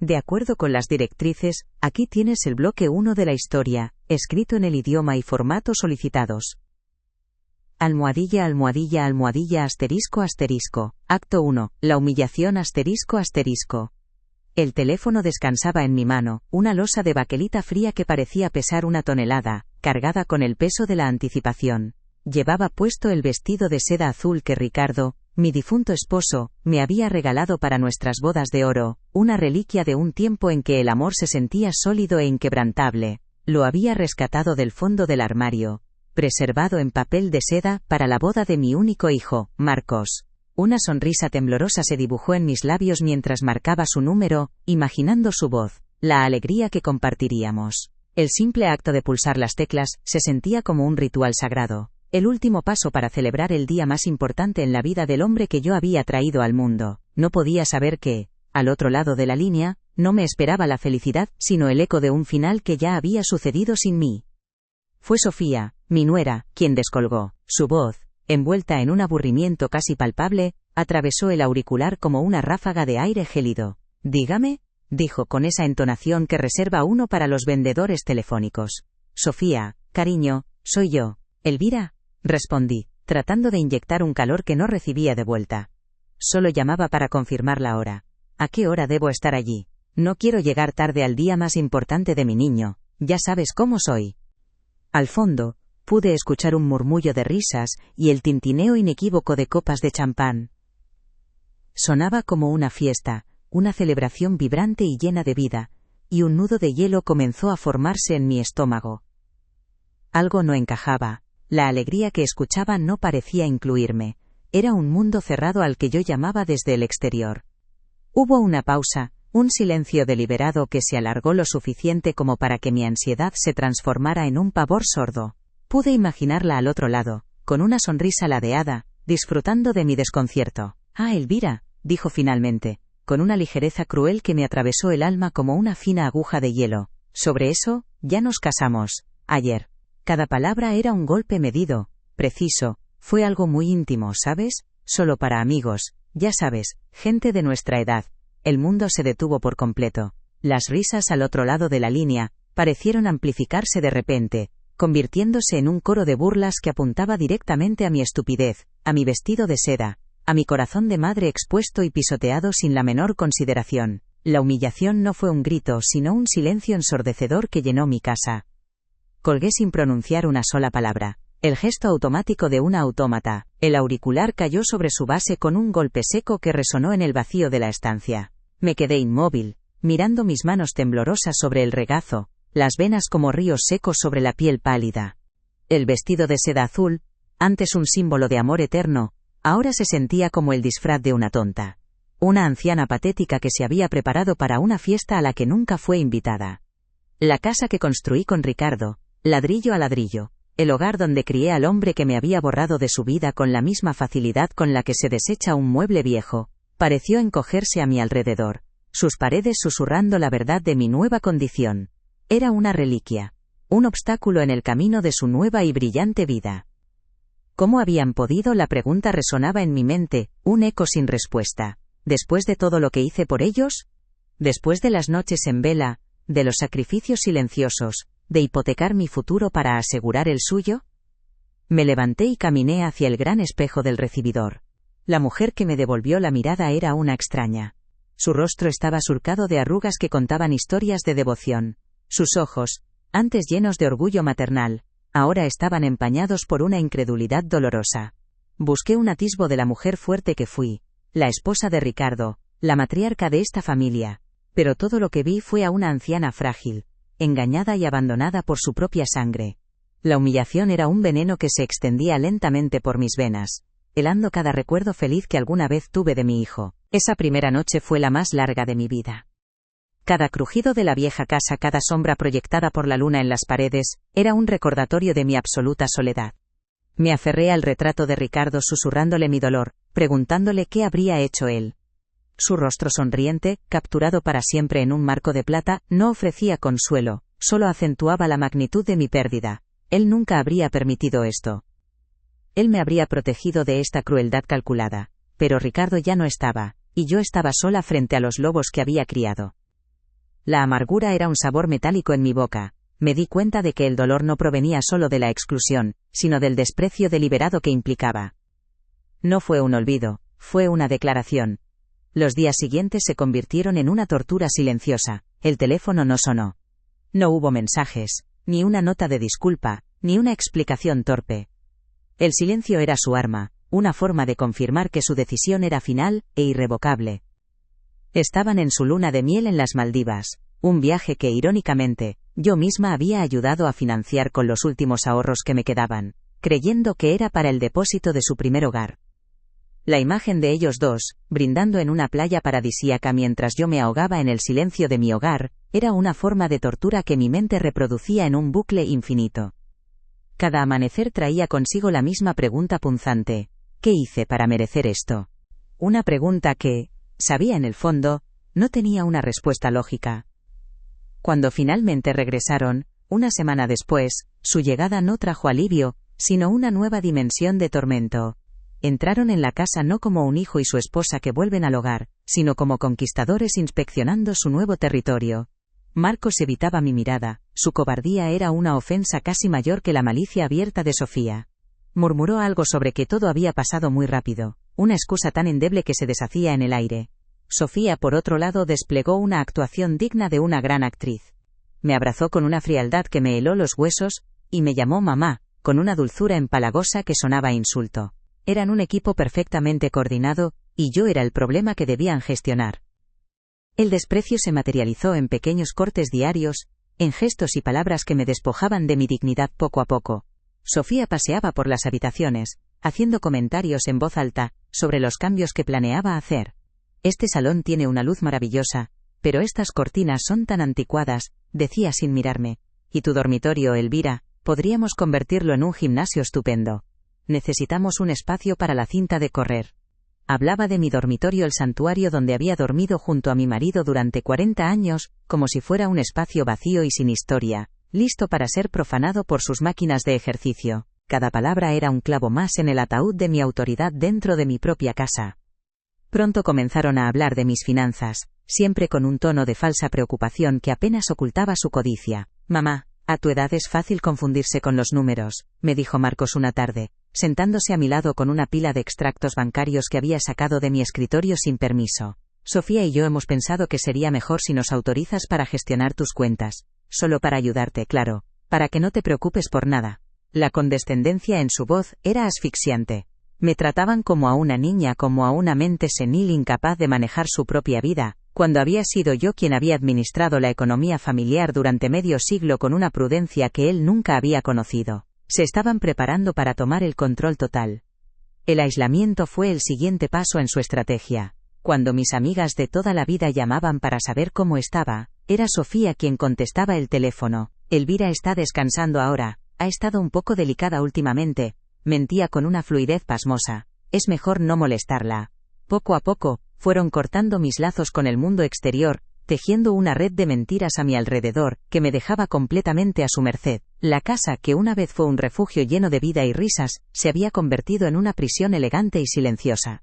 De acuerdo con las directrices, aquí tienes el bloque 1 de la historia, escrito en el idioma y formato solicitados. Almohadilla almohadilla almohadilla asterisco asterisco. Acto 1. La humillación asterisco asterisco. El teléfono descansaba en mi mano, una losa de baquelita fría que parecía pesar 1 tonelada, cargada con el peso de la anticipación. Llevaba puesto el vestido de seda azul que Ricardo, mi difunto esposo, me había regalado para nuestras bodas de oro, una reliquia de un tiempo en que el amor se sentía sólido e inquebrantable. Lo había rescatado del fondo del armario, preservado en papel de seda, para la boda de mi único hijo, Marcos. Una sonrisa temblorosa se dibujó en mis labios mientras marcaba su número, imaginando su voz, la alegría que compartiríamos. El simple acto de pulsar las teclas se sentía como un ritual sagrado, el último paso para celebrar el día más importante en la vida del hombre que yo había traído al mundo. No podía saber que, al otro lado de la línea, no me esperaba la felicidad, sino el eco de un final que ya había sucedido sin mí. Fue Sofía, mi nuera, quien descolgó. Su voz, envuelta en un aburrimiento casi palpable, atravesó el auricular como una ráfaga de aire gélido. «Dígame», dijo con esa entonación que reserva uno para los vendedores telefónicos. «Sofía, cariño, soy yo». «Elvira», respondí, tratando de inyectar un calor que no recibía de vuelta. Solo llamaba para confirmar la hora. ¿A qué hora debo estar allí? No quiero llegar tarde al día más importante de mi niño, ya sabes cómo soy. Al fondo, pude escuchar un murmullo de risas y el tintineo inequívoco de copas de champán. Sonaba como una fiesta, una celebración vibrante y llena de vida, y un nudo de hielo comenzó a formarse en mi estómago. Algo no encajaba, la alegría que escuchaba no parecía incluirme, era un mundo cerrado al que yo llamaba desde el exterior. Hubo una pausa, un silencio deliberado que se alargó lo suficiente como para que mi ansiedad se transformara en un pavor sordo. Pude imaginarla al otro lado, con una sonrisa ladeada, disfrutando de mi desconcierto. «Ah, Elvira», dijo finalmente, con una ligereza cruel que me atravesó el alma como una fina aguja de hielo. «Sobre eso, ya nos casamos, ayer». Cada palabra era un golpe medido, preciso, fue algo muy íntimo, ¿sabes? Solo para amigos, ya sabes, gente de nuestra edad. El mundo se detuvo por completo. Las risas al otro lado de la línea parecieron amplificarse de repente, convirtiéndose en un coro de burlas que apuntaba directamente a mi estupidez, a mi vestido de seda, a mi corazón de madre expuesto y pisoteado sin la menor consideración. La humillación no fue un grito, sino un silencio ensordecedor que llenó mi casa. Colgué sin pronunciar una sola palabra. El gesto automático de una autómata. El auricular cayó sobre su base con un golpe seco que resonó en el vacío de la estancia. Me quedé inmóvil, mirando mis manos temblorosas sobre el regazo, las venas como ríos secos sobre la piel pálida. El vestido de seda azul, antes un símbolo de amor eterno, ahora se sentía como el disfraz de una tonta. Una anciana patética que se había preparado para una fiesta a la que nunca fue invitada. La casa que construí con Ricardo, ladrillo a ladrillo, el hogar donde crié al hombre que me había borrado de su vida con la misma facilidad con la que se desecha un mueble viejo, pareció encogerse a mi alrededor, sus paredes susurrando la verdad de mi nueva condición. Era una reliquia, un obstáculo en el camino de su nueva y brillante vida. ¿Cómo habían podido? La pregunta resonaba en mi mente, un eco sin respuesta. ¿Después de todo lo que hice por ellos? ¿Después de las noches en vela, de los sacrificios silenciosos, de hipotecar mi futuro para asegurar el suyo? Me levanté y caminé hacia el gran espejo del recibidor. La mujer que me devolvió la mirada era una extraña. Su rostro estaba surcado de arrugas que contaban historias de devoción. Sus ojos, antes llenos de orgullo maternal, ahora estaban empañados por una incredulidad dolorosa. Busqué un atisbo de la mujer fuerte que fui, la esposa de Ricardo, la matriarca de esta familia, pero todo lo que vi fue a una anciana frágil, engañada y abandonada por su propia sangre. La humillación era un veneno que se extendía lentamente por mis venas, helando cada recuerdo feliz que alguna vez tuve de mi hijo. Esa primera noche fue la más larga de mi vida. Cada crujido de la vieja casa, cada sombra proyectada por la luna en las paredes, era un recordatorio de mi absoluta soledad. Me aferré al retrato de Ricardo susurrándole mi dolor, preguntándole qué habría hecho él. Su rostro sonriente, capturado para siempre en un marco de plata, no ofrecía consuelo, solo acentuaba la magnitud de mi pérdida. Él nunca habría permitido esto. Él me habría protegido de esta crueldad calculada. Pero Ricardo ya no estaba, y yo estaba sola frente a los lobos que había criado. La amargura era un sabor metálico en mi boca. Me di cuenta de que el dolor no provenía solo de la exclusión, sino del desprecio deliberado que implicaba. No fue un olvido, fue una declaración. Los días siguientes se convirtieron en una tortura silenciosa. El teléfono no sonó. No hubo mensajes, ni una nota de disculpa, ni una explicación torpe. El silencio era su arma, una forma de confirmar que su decisión era final e irrevocable. Estaban en su luna de miel en las Maldivas, un viaje que, irónicamente, yo misma había ayudado a financiar con los últimos ahorros que me quedaban, creyendo que era para el depósito de su primer hogar. La imagen de ellos dos, brindando en una playa paradisíaca mientras yo me ahogaba en el silencio de mi hogar, era una forma de tortura que mi mente reproducía en un bucle infinito. Cada amanecer traía consigo la misma pregunta punzante: ¿qué hice para merecer esto? Una pregunta que, sabía en el fondo, no tenía una respuesta lógica. Cuando finalmente regresaron, una semana después, su llegada no trajo alivio, sino una nueva dimensión de tormento. Entraron en la casa no como un hijo y su esposa que vuelven al hogar, sino como conquistadores inspeccionando su nuevo territorio. Marcos evitaba mi mirada, su cobardía era una ofensa casi mayor que la malicia abierta de Sofía. Murmuró algo sobre que todo había pasado muy rápido, una excusa tan endeble que se deshacía en el aire. Sofía, por otro lado, desplegó una actuación digna de una gran actriz. Me abrazó con una frialdad que me heló los huesos, y me llamó mamá, con una dulzura empalagosa que sonaba a insulto. Eran un equipo perfectamente coordinado, y yo era el problema que debían gestionar. El desprecio se materializó en pequeños cortes diarios, en gestos y palabras que me despojaban de mi dignidad poco a poco. Sofía paseaba por las habitaciones, haciendo comentarios en voz alta, sobre los cambios que planeaba hacer. Este salón tiene una luz maravillosa, pero estas cortinas son tan anticuadas, decía sin mirarme. Y tu dormitorio, Elvira, podríamos convertirlo en un gimnasio estupendo. Necesitamos un espacio para la cinta de correr. Hablaba de mi dormitorio, el santuario donde había dormido junto a mi marido durante 40 años, como si fuera un espacio vacío y sin historia, listo para ser profanado por sus máquinas de ejercicio. Cada palabra era un clavo más en el ataúd de mi autoridad dentro de mi propia casa. Pronto comenzaron a hablar de mis finanzas, siempre con un tono de falsa preocupación que apenas ocultaba su codicia. Mamá, a tu edad es fácil confundirse con los números, me dijo Marcos una tarde, sentándose a mi lado con una pila de extractos bancarios que había sacado de mi escritorio sin permiso. Sofía y yo hemos pensado que sería mejor si nos autorizas para gestionar tus cuentas. Solo para ayudarte, claro, para que no te preocupes por nada. La condescendencia en su voz era asfixiante. Me trataban como a una niña, como a una mente senil incapaz de manejar su propia vida, cuando había sido yo quien había administrado la economía familiar durante medio siglo con una prudencia que él nunca había conocido. Se estaban preparando para tomar el control total. El aislamiento fue el siguiente paso en su estrategia. Cuando mis amigas de toda la vida llamaban para saber cómo estaba, era Sofía quien contestaba el teléfono. Elvira está descansando ahora, ha estado un poco delicada últimamente, mentía con una fluidez pasmosa. Es mejor no molestarla. Poco a poco, fueron cortando mis lazos con el mundo exterior, tejiendo una red de mentiras a mi alrededor, que me dejaba completamente a su merced. La casa, que una vez fue un refugio lleno de vida y risas, se había convertido en una prisión elegante y silenciosa.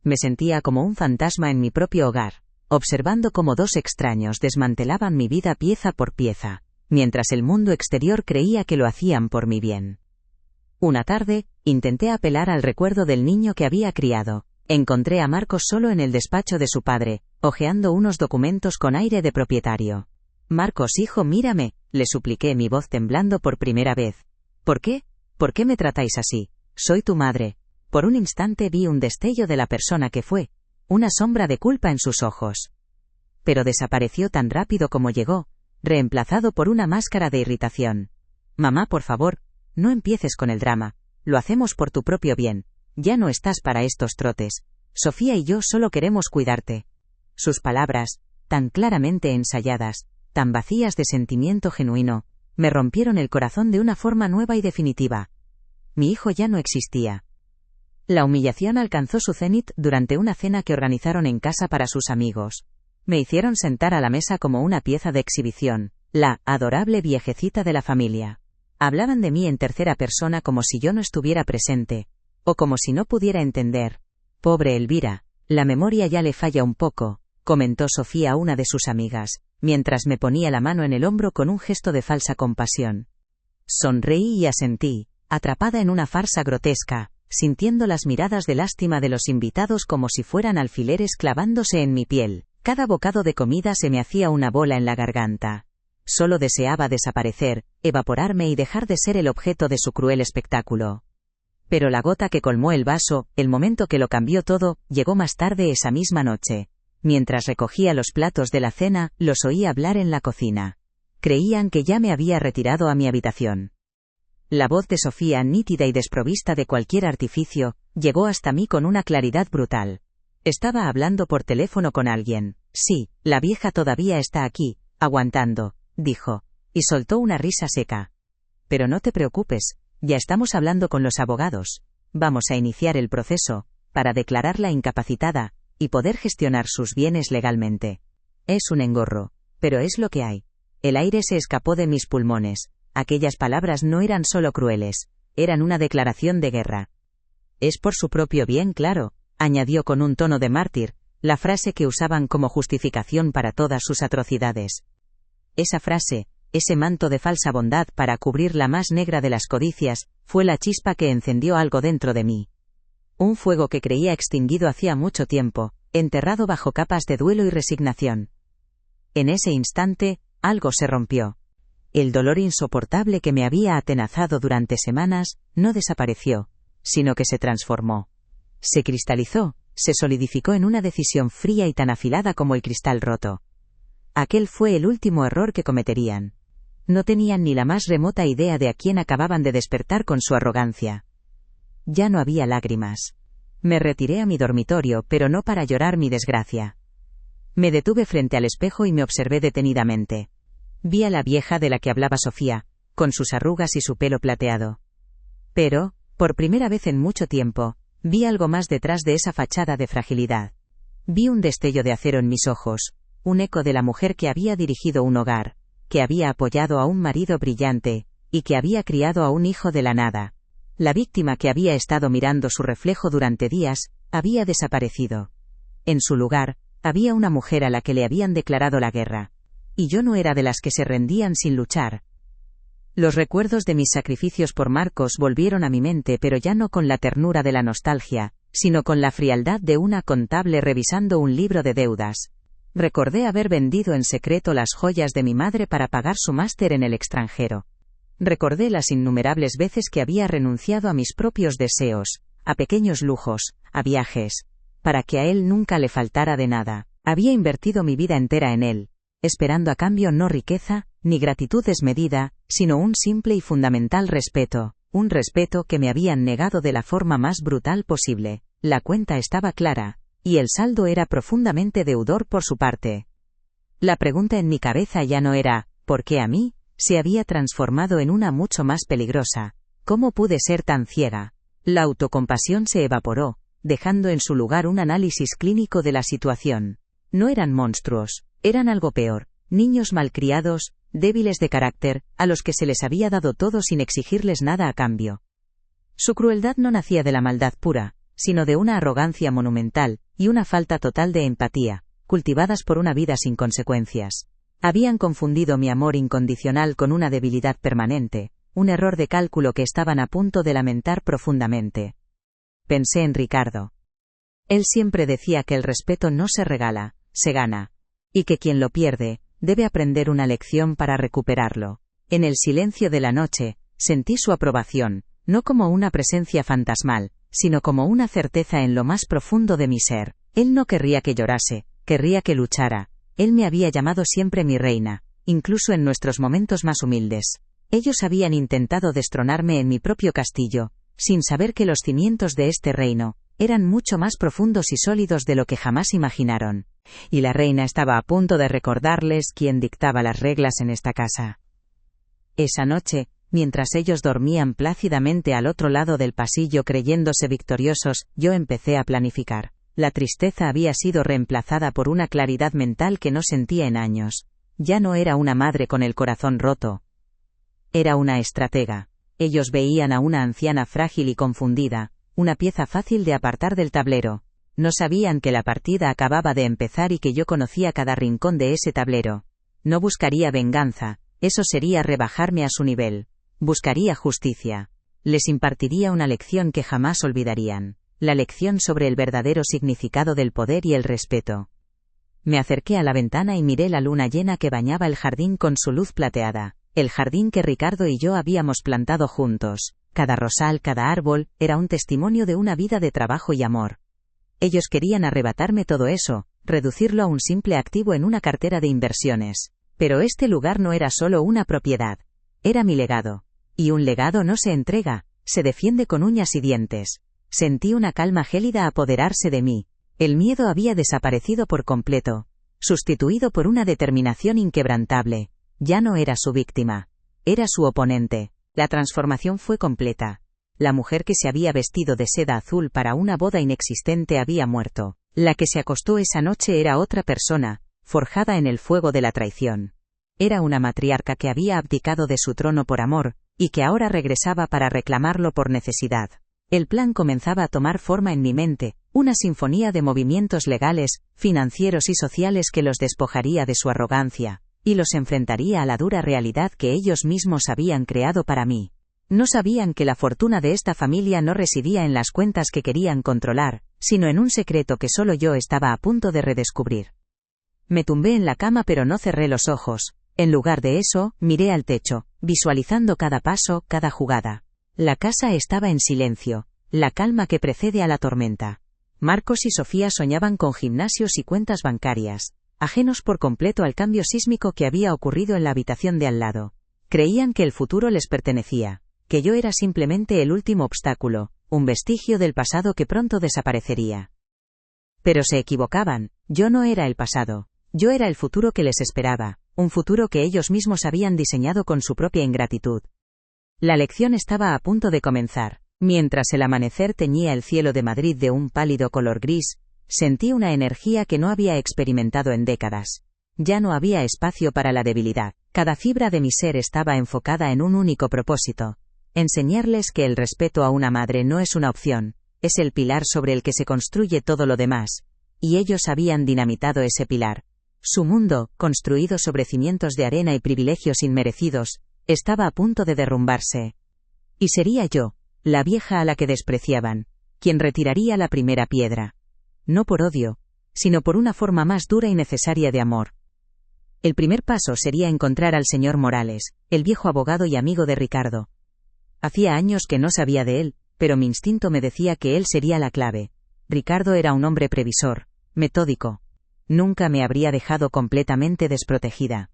Me sentía como un fantasma en mi propio hogar, observando cómo dos extraños desmantelaban mi vida pieza por pieza, mientras el mundo exterior creía que lo hacían por mi bien. Una tarde, intenté apelar al recuerdo del niño que había criado. Encontré a Marcos solo en el despacho de su padre, hojeando unos documentos con aire de propietario. Marcos, hijo, mírame, le supliqué, mi voz temblando por primera vez. ¿Por qué? ¿Por qué me tratáis así? Soy tu madre. Por un instante vi un destello de la persona que fue, una sombra de culpa en sus ojos. Pero desapareció tan rápido como llegó, reemplazado por una máscara de irritación. Mamá, por favor, no empieces con el drama, lo hacemos por tu propio bien. Ya no estás para estos trotes. Sofía y yo solo queremos cuidarte. Sus palabras, tan claramente ensayadas, tan vacías de sentimiento genuino, me rompieron el corazón de una forma nueva y definitiva. Mi hijo ya no existía. La humillación alcanzó su cenit durante una cena que organizaron en casa para sus amigos. Me hicieron sentar a la mesa como una pieza de exhibición, la adorable viejecita de la familia. Hablaban de mí en tercera persona como si yo no estuviera presente, o como si no pudiera entender. Pobre Elvira, la memoria ya le falla un poco, comentó Sofía a una de sus amigas, mientras me ponía la mano en el hombro con un gesto de falsa compasión. Sonreí y asentí, atrapada en una farsa grotesca, sintiendo las miradas de lástima de los invitados como si fueran alfileres clavándose en mi piel. Cada bocado de comida se me hacía una bola en la garganta. Solo deseaba desaparecer, evaporarme y dejar de ser el objeto de su cruel espectáculo. Pero la gota que colmó el vaso, el momento que lo cambió todo, llegó más tarde esa misma noche. Mientras recogía los platos de la cena, los oí hablar en la cocina. Creían que ya me había retirado a mi habitación. La voz de Sofía, nítida y desprovista de cualquier artificio, llegó hasta mí con una claridad brutal. Estaba hablando por teléfono con alguien. Sí, la vieja todavía está aquí, aguantando, dijo, y soltó una risa seca. Pero no te preocupes, ya estamos hablando con los abogados. Vamos a iniciar el proceso, para declararla incapacitada, y poder gestionar sus bienes legalmente. Es un engorro, pero es lo que hay. El aire se escapó de mis pulmones. Aquellas palabras no eran solo crueles, eran una declaración de guerra. Es por su propio bien, claro, añadió con un tono de mártir, la frase que usaban como justificación para todas sus atrocidades. Esa frase, ese manto de falsa bondad para cubrir la más negra de las codicias, fue la chispa que encendió algo dentro de mí. Un fuego que creía extinguido hacía mucho tiempo, enterrado bajo capas de duelo y resignación. En ese instante, algo se rompió. El dolor insoportable que me había atenazado durante semanas, no desapareció, sino que se transformó. Se cristalizó, se solidificó en una decisión fría y tan afilada como el cristal roto. Aquel fue el último error que cometerían. No tenían ni la más remota idea de a quién acababan de despertar con su arrogancia. Ya no había lágrimas. Me retiré a mi dormitorio, pero no para llorar mi desgracia. Me detuve frente al espejo y me observé detenidamente. Vi a la vieja de la que hablaba Sofía, con sus arrugas y su pelo plateado. Pero, por primera vez en mucho tiempo, vi algo más detrás de esa fachada de fragilidad. Vi un destello de acero en mis ojos, un eco de la mujer que había dirigido un hogar, que había apoyado a un marido brillante, y que había criado a un hijo de la nada. La víctima que había estado mirando su reflejo durante días, había desaparecido. En su lugar, había una mujer a la que le habían declarado la guerra. Y yo no era de las que se rendían sin luchar. Los recuerdos de mis sacrificios por Marcos volvieron a mi mente, pero ya no con la ternura de la nostalgia, sino con la frialdad de una contable revisando un libro de deudas. Recordé haber vendido en secreto las joyas de mi madre para pagar su máster en el extranjero. Recordé las innumerables veces que había renunciado a mis propios deseos, a pequeños lujos, a viajes, para que a él nunca le faltara de nada. Había invertido mi vida entera en él, esperando a cambio no riqueza, ni gratitud desmedida, sino un simple y fundamental respeto, un respeto que me habían negado de la forma más brutal posible. La cuenta estaba clara, y el saldo era profundamente deudor por su parte. La pregunta en mi cabeza ya no era, ¿por qué a mí?, se había transformado en una mucho más peligrosa. ¿Cómo pude ser tan ciega? La autocompasión se evaporó, dejando en su lugar un análisis clínico de la situación. No eran monstruos, eran algo peor, niños malcriados, débiles de carácter, a los que se les había dado todo sin exigirles nada a cambio. Su crueldad no nacía de la maldad pura, sino de una arrogancia monumental, y una falta total de empatía, cultivadas por una vida sin consecuencias. Habían confundido mi amor incondicional con una debilidad permanente, un error de cálculo que estaban a punto de lamentar profundamente. Pensé en Ricardo. Él siempre decía que el respeto no se regala, se gana, y que quien lo pierde, debe aprender una lección para recuperarlo. En el silencio de la noche, sentí su aprobación, no como una presencia fantasmal, sino como una certeza en lo más profundo de mi ser. Él no querría que llorase, querría que luchara. Él me había llamado siempre mi reina, incluso en nuestros momentos más humildes. Ellos habían intentado destronarme en mi propio castillo, sin saber que los cimientos de este reino eran mucho más profundos y sólidos de lo que jamás imaginaron. Y la reina estaba a punto de recordarles quién dictaba las reglas en esta casa. Esa noche, mientras ellos dormían plácidamente al otro lado del pasillo creyéndose victoriosos, yo empecé a planificar. La tristeza había sido reemplazada por una claridad mental que no sentía en años. Ya no era una madre con el corazón roto. Era una estratega. Ellos veían a una anciana frágil y confundida, una pieza fácil de apartar del tablero. No sabían que la partida acababa de empezar y que yo conocía cada rincón de ese tablero. No buscaría venganza, eso sería rebajarme a su nivel. Buscaría justicia. Les impartiría una lección que jamás olvidarían. La lección sobre el verdadero significado del poder y el respeto. Me acerqué a la ventana y miré la luna llena que bañaba el jardín con su luz plateada. El jardín que Ricardo y yo habíamos plantado juntos. Cada rosal, cada árbol, era un testimonio de una vida de trabajo y amor. Ellos querían arrebatarme todo eso, reducirlo a un simple activo en una cartera de inversiones. Pero este lugar no era solo una propiedad. Era mi legado. Y un legado no se entrega, se defiende con uñas y dientes. Sentí una calma gélida apoderarse de mí. El miedo había desaparecido por completo, sustituido por una determinación inquebrantable. Ya no era su víctima. Era su oponente. La transformación fue completa. La mujer que se había vestido de seda azul para una boda inexistente había muerto. La que se acostó esa noche era otra persona, forjada en el fuego de la traición. Era una matriarca que había abdicado de su trono por amor, y que ahora regresaba para reclamarlo por necesidad. El plan comenzaba a tomar forma en mi mente, una sinfonía de movimientos legales, financieros y sociales que los despojaría de su arrogancia, y los enfrentaría a la dura realidad que ellos mismos habían creado para mí. No sabían que la fortuna de esta familia no residía en las cuentas que querían controlar, sino en un secreto que solo yo estaba a punto de redescubrir. Me tumbé en la cama pero no cerré los ojos. En lugar de eso, miré al techo, visualizando cada paso, cada jugada. La casa estaba en silencio, la calma que precede a la tormenta. Marcos y Sofía soñaban con gimnasios y cuentas bancarias, ajenos por completo al cambio sísmico que había ocurrido en la habitación de al lado. Creían que el futuro les pertenecía, que yo era simplemente el último obstáculo, un vestigio del pasado que pronto desaparecería. Pero se equivocaban, yo no era el pasado, yo era el futuro que les esperaba, un futuro que ellos mismos habían diseñado con su propia ingratitud. La lección estaba a punto de comenzar. Mientras el amanecer teñía el cielo de Madrid de un pálido color gris, sentí una energía que no había experimentado en décadas. Ya no había espacio para la debilidad. Cada fibra de mi ser estaba enfocada en un único propósito: enseñarles que el respeto a una madre no es una opción, es el pilar sobre el que se construye todo lo demás. Y ellos habían dinamitado ese pilar. Su mundo, construido sobre cimientos de arena y privilegios inmerecidos, estaba a punto de derrumbarse. Y sería yo, la vieja a la que despreciaban, quien retiraría la primera piedra. No por odio, sino por una forma más dura y necesaria de amor. El primer paso sería encontrar al señor Morales, el viejo abogado y amigo de Ricardo. Hacía años que no sabía de él, pero mi instinto me decía que él sería la clave. Ricardo era un hombre previsor, metódico. Nunca me habría dejado completamente desprotegida.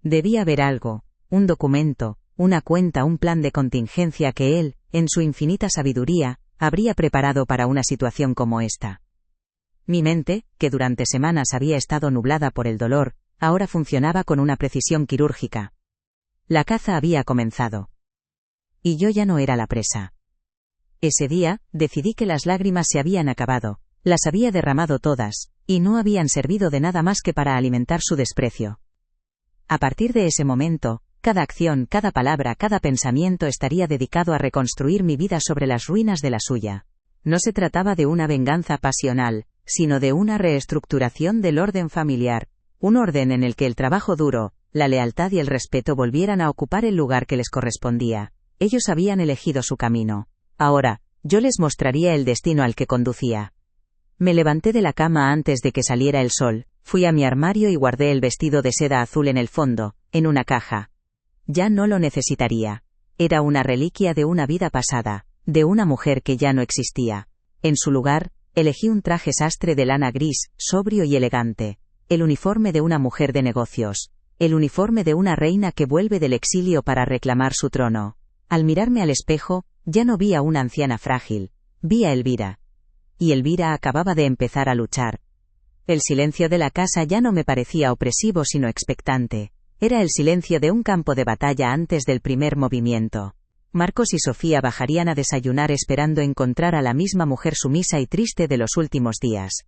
Debía haber algo, un documento, una cuenta, un plan de contingencia que él, en su infinita sabiduría, habría preparado para una situación como esta. Mi mente, que durante semanas había estado nublada por el dolor, ahora funcionaba con una precisión quirúrgica. La caza había comenzado. Y yo ya no era la presa. Ese día, decidí que las lágrimas se habían acabado, las había derramado todas, y no habían servido de nada más que para alimentar su desprecio. A partir de ese momento, cada acción, cada palabra, cada pensamiento estaría dedicado a reconstruir mi vida sobre las ruinas de la suya. No se trataba de una venganza pasional, sino de una reestructuración del orden familiar, un orden en el que el trabajo duro, la lealtad y el respeto volvieran a ocupar el lugar que les correspondía. Ellos habían elegido su camino. Ahora, yo les mostraría el destino al que conducía. Me levanté de la cama antes de que saliera el sol, fui a mi armario y guardé el vestido de seda azul en el fondo, en una caja. Ya no lo necesitaría. Era una reliquia de una vida pasada, de una mujer que ya no existía. En su lugar, elegí un traje sastre de lana gris, sobrio y elegante. El uniforme de una mujer de negocios. El uniforme de una reina que vuelve del exilio para reclamar su trono. Al mirarme al espejo, ya no vi a una anciana frágil, vi a Elvira. Y Elvira acababa de empezar a luchar. El silencio de la casa ya no me parecía opresivo sino expectante. Era el silencio de un campo de batalla antes del primer movimiento. Marcos y Sofía bajarían a desayunar esperando encontrar a la misma mujer sumisa y triste de los últimos días.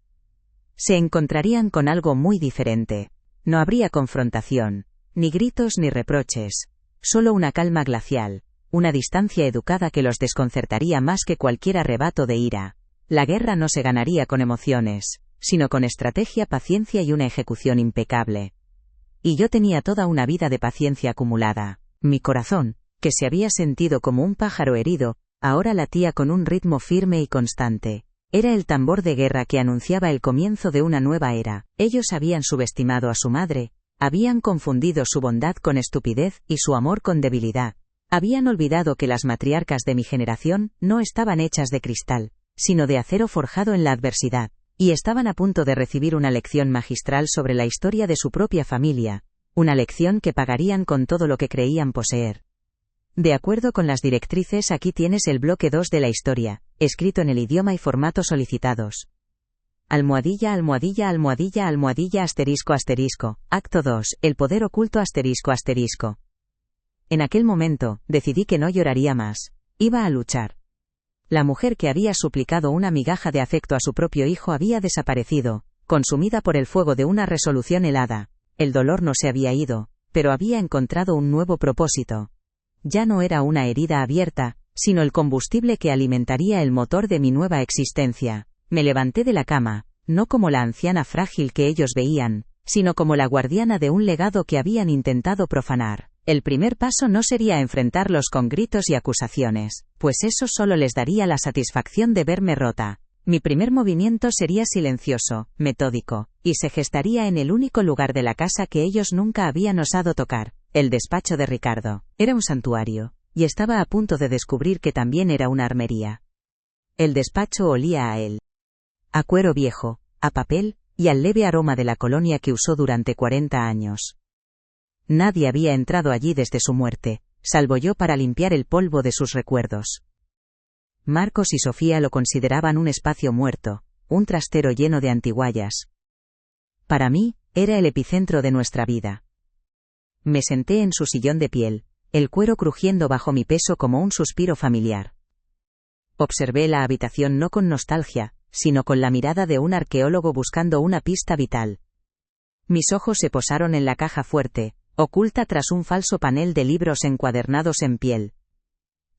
Se encontrarían con algo muy diferente. No habría confrontación, ni gritos ni reproches. Solo una calma glacial, una distancia educada que los desconcertaría más que cualquier arrebato de ira. La guerra no se ganaría con emociones, sino con estrategia, paciencia y una ejecución impecable. Y yo tenía toda una vida de paciencia acumulada. Mi corazón, que se había sentido como un pájaro herido, ahora latía con un ritmo firme y constante. Era el tambor de guerra que anunciaba el comienzo de una nueva era. Ellos habían subestimado a su madre, habían confundido su bondad con estupidez y su amor con debilidad. Habían olvidado que las matriarcas de mi generación no estaban hechas de cristal, sino de acero forjado en la adversidad, y estaban a punto de recibir una lección magistral sobre la historia de su propia familia, una lección que pagarían con todo lo que creían poseer. De acuerdo con las directrices, aquí tienes el bloque 2 de la historia, escrito en el idioma y formato solicitados. Almohadilla, almohadilla, almohadilla, almohadilla, asterisco, asterisco, acto 2, el poder oculto, asterisco, asterisco. En aquel momento, decidí que no lloraría más. Iba a luchar. La mujer que había suplicado una migaja de afecto a su propio hijo había desaparecido, consumida por el fuego de una resolución helada. El dolor no se había ido, pero había encontrado un nuevo propósito. Ya no era una herida abierta, sino el combustible que alimentaría el motor de mi nueva existencia. Me levanté de la cama, no como la anciana frágil que ellos veían, sino como la guardiana de un legado que habían intentado profanar. El primer paso no sería enfrentarlos con gritos y acusaciones, pues eso solo les daría la satisfacción de verme rota. Mi primer movimiento sería silencioso, metódico, y se gestaría en el único lugar de la casa que ellos nunca habían osado tocar, el despacho de Ricardo. Era un santuario, y estaba a punto de descubrir que también era una armería. El despacho olía a él. A cuero viejo, a papel, y al leve aroma de la colonia que usó durante 40 años. Nadie había entrado allí desde su muerte, salvo yo para limpiar el polvo de sus recuerdos. Marcos y Sofía lo consideraban un espacio muerto, un trastero lleno de antiguallas. Para mí, era el epicentro de nuestra vida. Me senté en su sillón de piel, el cuero crujiendo bajo mi peso como un suspiro familiar. Observé la habitación no con nostalgia, sino con la mirada de un arqueólogo buscando una pista vital. Mis ojos se posaron en la caja fuerte, oculta tras un falso panel de libros encuadernados en piel.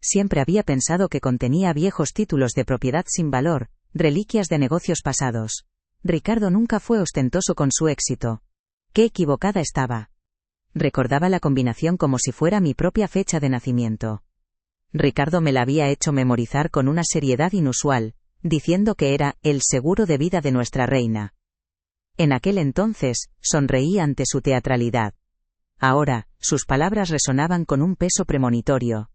Siempre había pensado que contenía viejos títulos de propiedad sin valor, reliquias de negocios pasados. Ricardo nunca fue ostentoso con su éxito. ¡Qué equivocada estaba! Recordaba la combinación como si fuera mi propia fecha de nacimiento. Ricardo me la había hecho memorizar con una seriedad inusual, diciendo que era el seguro de vida de nuestra reina. En aquel entonces, sonreí ante su teatralidad. Ahora, sus palabras resonaban con un peso premonitorio.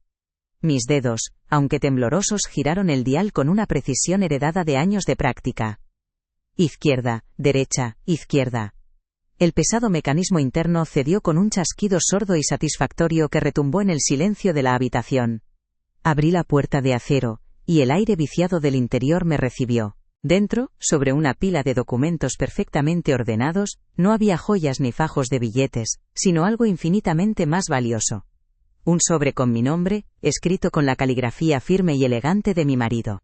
Mis dedos, aunque temblorosos, giraron el dial con una precisión heredada de años de práctica. Izquierda, derecha, izquierda. El pesado mecanismo interno cedió con un chasquido sordo y satisfactorio que retumbó en el silencio de la habitación. Abrí la puerta de acero, y el aire viciado del interior me recibió. Dentro, sobre una pila de documentos perfectamente ordenados, no había joyas ni fajos de billetes, sino algo infinitamente más valioso. Un sobre con mi nombre, escrito con la caligrafía firme y elegante de mi marido.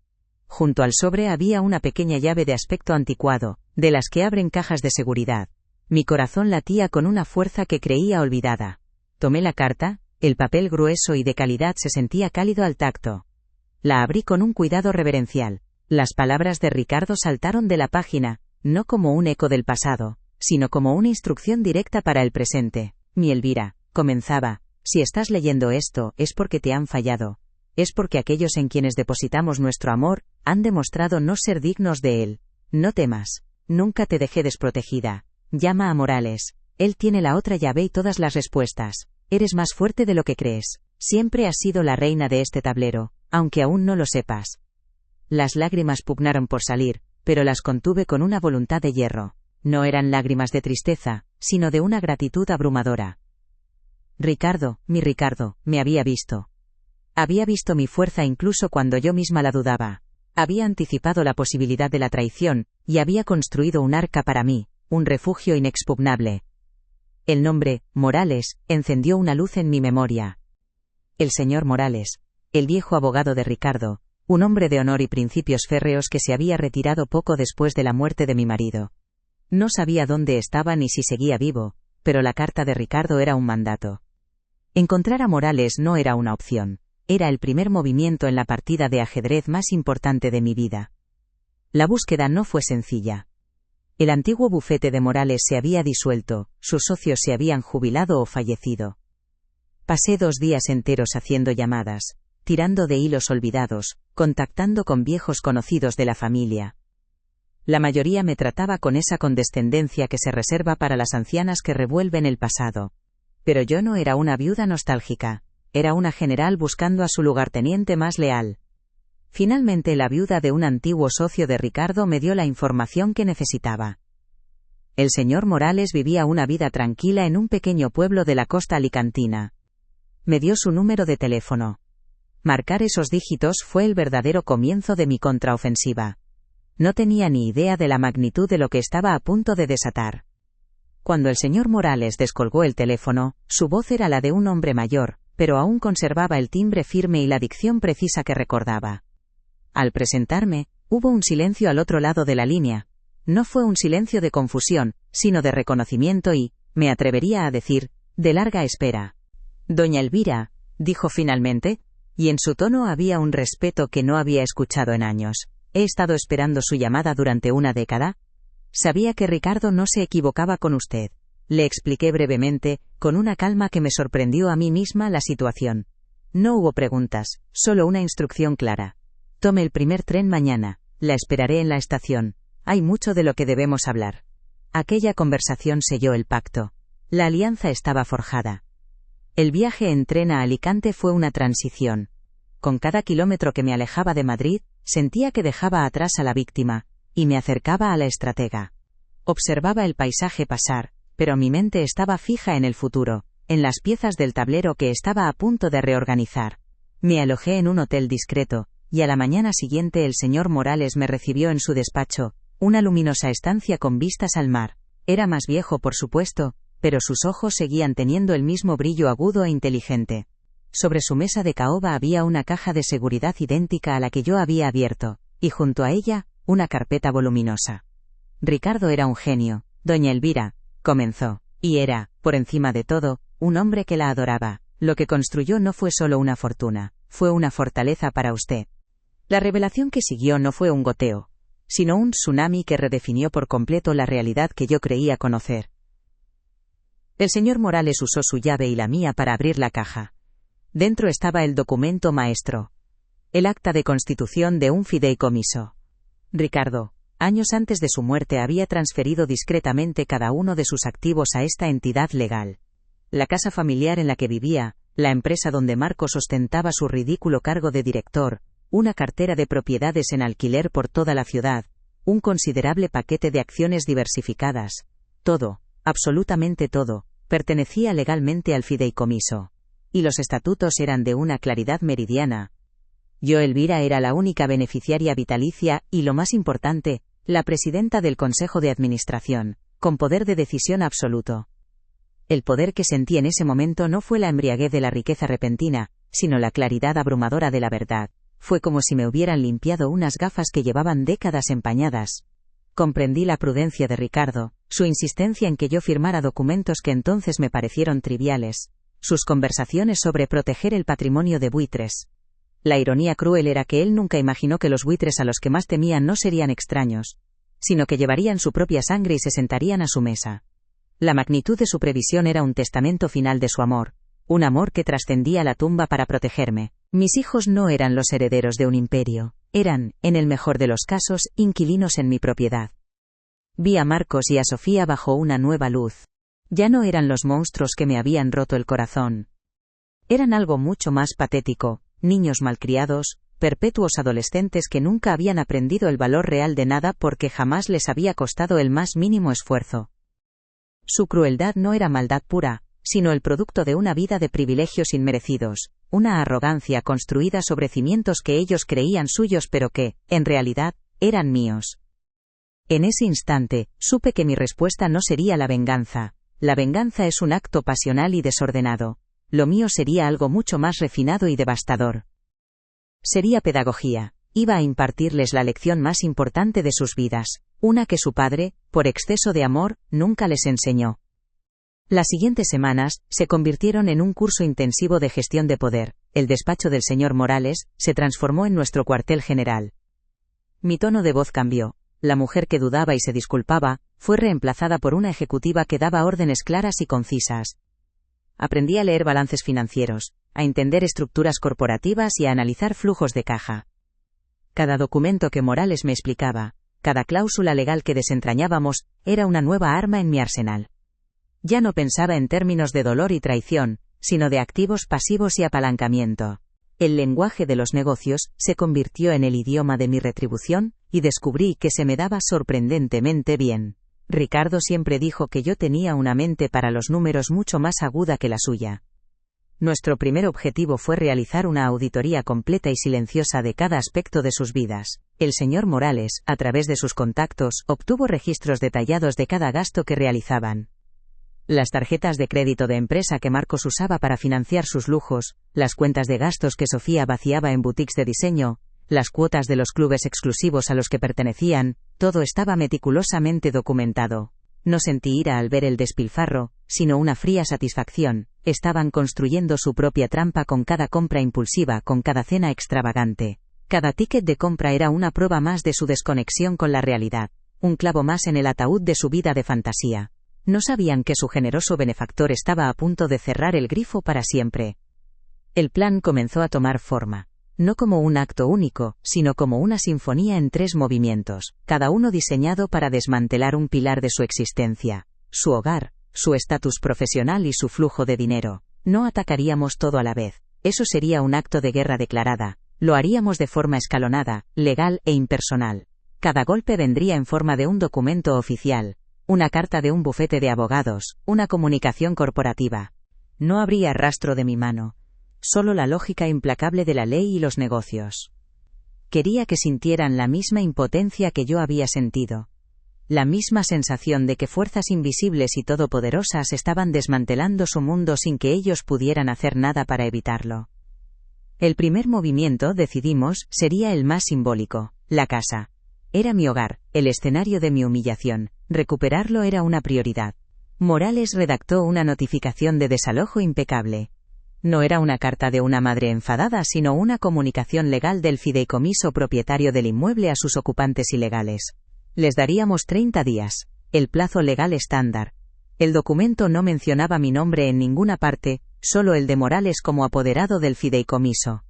Junto al sobre había una pequeña llave de aspecto anticuado, de las que abren cajas de seguridad. Mi corazón latía con una fuerza que creía olvidada. Tomé la carta, el papel grueso y de calidad se sentía cálido al tacto. La abrí con un cuidado reverencial. Las palabras de Ricardo saltaron de la página, no como un eco del pasado, sino como una instrucción directa para el presente. Mi Elvira, comenzaba, si estás leyendo esto, es porque te han fallado. Es porque aquellos en quienes depositamos nuestro amor, han demostrado no ser dignos de él. No temas. Nunca te dejé desprotegida. Llama a Morales. Él tiene la otra llave y todas las respuestas. Eres más fuerte de lo que crees. Siempre has sido la reina de este tablero, aunque aún no lo sepas. Las lágrimas pugnaron por salir, pero las contuve con una voluntad de hierro. No eran lágrimas de tristeza, sino de una gratitud abrumadora. Ricardo, mi Ricardo, me había visto. Había visto mi fuerza incluso cuando yo misma la dudaba. Había anticipado la posibilidad de la traición, y había construido un arca para mí, un refugio inexpugnable. El nombre, Morales, encendió una luz en mi memoria. El señor Morales, el viejo abogado de Ricardo, un hombre de honor y principios férreos que se había retirado poco después de la muerte de mi marido. No sabía dónde estaba ni si seguía vivo, pero la carta de Ricardo era un mandato. Encontrar a Morales no era una opción, era el primer movimiento en la partida de ajedrez más importante de mi vida. La búsqueda no fue sencilla. El antiguo bufete de Morales se había disuelto, sus socios se habían jubilado o fallecido. Pasé 2 días enteros haciendo llamadas, tirando de hilos olvidados, contactando con viejos conocidos de la familia. La mayoría me trataba con esa condescendencia que se reserva para las ancianas que revuelven el pasado. Pero yo no era una viuda nostálgica, era una general buscando a su lugarteniente más leal. Finalmente la viuda de un antiguo socio de Ricardo me dio la información que necesitaba. El señor Morales vivía una vida tranquila en un pequeño pueblo de la costa alicantina. Me dio su número de teléfono. Marcar esos dígitos fue el verdadero comienzo de mi contraofensiva. No tenía ni idea de la magnitud de lo que estaba a punto de desatar. Cuando el señor Morales descolgó el teléfono, su voz era la de un hombre mayor, pero aún conservaba el timbre firme y la dicción precisa que recordaba. Al presentarme, hubo un silencio al otro lado de la línea. No fue un silencio de confusión, sino de reconocimiento y, me atrevería a decir, de larga espera. «Doña Elvira», dijo finalmente, y en su tono había un respeto que no había escuchado en años. «He estado esperando su llamada durante una década. Sabía que Ricardo no se equivocaba con usted». Le expliqué brevemente, con una calma que me sorprendió a mí misma la situación. No hubo preguntas, solo una instrucción clara. «Tome el primer tren mañana, la esperaré en la estación. Hay mucho de lo que debemos hablar». Aquella conversación selló el pacto. La alianza estaba forjada. El viaje en tren a Alicante fue una transición. Con cada kilómetro que me alejaba de Madrid, sentía que dejaba atrás a la víctima, y me acercaba a la estratega. Observaba el paisaje pasar, pero mi mente estaba fija en el futuro, en las piezas del tablero que estaba a punto de reorganizar. Me alojé en un hotel discreto, y a la mañana siguiente el señor Morales me recibió en su despacho, una luminosa estancia con vistas al mar. Era más viejo, por supuesto, pero sus ojos seguían teniendo el mismo brillo agudo e inteligente. Sobre su mesa de caoba había una caja de seguridad idéntica a la que yo había abierto, y junto a ella, una carpeta voluminosa. Ricardo era un genio, doña Elvira, comenzó, y era, por encima de todo, un hombre que la adoraba. Lo que construyó no fue solo una fortuna, fue una fortaleza para usted. La revelación que siguió no fue un goteo, sino un tsunami que redefinió por completo la realidad que yo creía conocer. El señor Morales usó su llave y la mía para abrir la caja. Dentro estaba el documento maestro. El acta de constitución de un fideicomiso. Ricardo, años antes de su muerte, había transferido discretamente cada uno de sus activos a esta entidad legal. La casa familiar en la que vivía, la empresa donde Marcos ostentaba su ridículo cargo de director, una cartera de propiedades en alquiler por toda la ciudad, un considerable paquete de acciones diversificadas. Todo, absolutamente todo, pertenecía legalmente al fideicomiso. Y los estatutos eran de una claridad meridiana. Yo, Elvira, era la única beneficiaria vitalicia y, lo más importante, la presidenta del Consejo de Administración, con poder de decisión absoluto. El poder que sentí en ese momento no fue la embriaguez de la riqueza repentina, sino la claridad abrumadora de la verdad. Fue como si me hubieran limpiado unas gafas que llevaban décadas empañadas. Comprendí la prudencia de Ricardo, su insistencia en que yo firmara documentos que entonces me parecieron triviales, sus conversaciones sobre proteger el patrimonio de buitres. La ironía cruel era que él nunca imaginó que los buitres a los que más temían no serían extraños, sino que llevarían su propia sangre y se sentarían a su mesa. La magnitud de su previsión era un testamento final de su amor, un amor que trascendía la tumba para protegerme. Mis hijos no eran los herederos de un imperio, eran, en el mejor de los casos, inquilinos en mi propiedad. Vi a Marcos y a Sofía bajo una nueva luz. Ya no eran los monstruos que me habían roto el corazón. Eran algo mucho más patético, niños malcriados, perpetuos adolescentes que nunca habían aprendido el valor real de nada porque jamás les había costado el más mínimo esfuerzo. Su crueldad no era maldad pura, sino el producto de una vida de privilegios inmerecidos, una arrogancia construida sobre cimientos que ellos creían suyos pero que, en realidad, eran míos. En ese instante, supe que mi respuesta no sería la venganza. La venganza es un acto pasional y desordenado. Lo mío sería algo mucho más refinado y devastador. Sería pedagogía. Iba a impartirles la lección más importante de sus vidas, una que su padre, por exceso de amor, nunca les enseñó. Las siguientes semanas se convirtieron en un curso intensivo de gestión de poder. El despacho del señor Morales se transformó en nuestro cuartel general. Mi tono de voz cambió. La mujer que dudaba y se disculpaba, fue reemplazada por una ejecutiva que daba órdenes claras y concisas. Aprendí a leer balances financieros, a entender estructuras corporativas y a analizar flujos de caja. Cada documento que Morales me explicaba, cada cláusula legal que desentrañábamos, era una nueva arma en mi arsenal. Ya no pensaba en términos de dolor y traición, sino de activos pasivos y apalancamiento. El lenguaje de los negocios se convirtió en el idioma de mi retribución, y descubrí que se me daba sorprendentemente bien. Ricardo siempre dijo que yo tenía una mente para los números mucho más aguda que la suya. Nuestro primer objetivo fue realizar una auditoría completa y silenciosa de cada aspecto de sus vidas. El señor Morales, a través de sus contactos, obtuvo registros detallados de cada gasto que realizaban. Las tarjetas de crédito de empresa que Marcos usaba para financiar sus lujos, las cuentas de gastos que Sofía vaciaba en boutiques de diseño, las cuotas de los clubes exclusivos a los que pertenecían, todo estaba meticulosamente documentado. No sentí ira al ver el despilfarro, sino una fría satisfacción. Estaban construyendo su propia trampa con cada compra impulsiva, con cada cena extravagante. Cada ticket de compra era una prueba más de su desconexión con la realidad, un clavo más en el ataúd de su vida de fantasía. No sabían que su generoso benefactor estaba a punto de cerrar el grifo para siempre. El plan comenzó a tomar forma. No como un acto único, sino como una sinfonía en 3 movimientos, cada uno diseñado para desmantelar un pilar de su existencia: su hogar, su estatus profesional y su flujo de dinero. No atacaríamos todo a la vez. Eso sería un acto de guerra declarada. Lo haríamos de forma escalonada, legal e impersonal. Cada golpe vendría en forma de un documento oficial, una carta de un bufete de abogados, una comunicación corporativa. No habría rastro de mi mano. Solo la lógica implacable de la ley y los negocios. Quería que sintieran la misma impotencia que yo había sentido. La misma sensación de que fuerzas invisibles y todopoderosas estaban desmantelando su mundo sin que ellos pudieran hacer nada para evitarlo. El primer movimiento, decidimos, sería el más simbólico: la casa. Era mi hogar, el escenario de mi humillación. Recuperarlo era una prioridad. Morales redactó una notificación de desalojo impecable. No era una carta de una madre enfadada, sino una comunicación legal del fideicomiso propietario del inmueble a sus ocupantes ilegales. Les daríamos 30 días, el plazo legal estándar. El documento no mencionaba mi nombre en ninguna parte, solo el de Morales como apoderado del fideicomiso.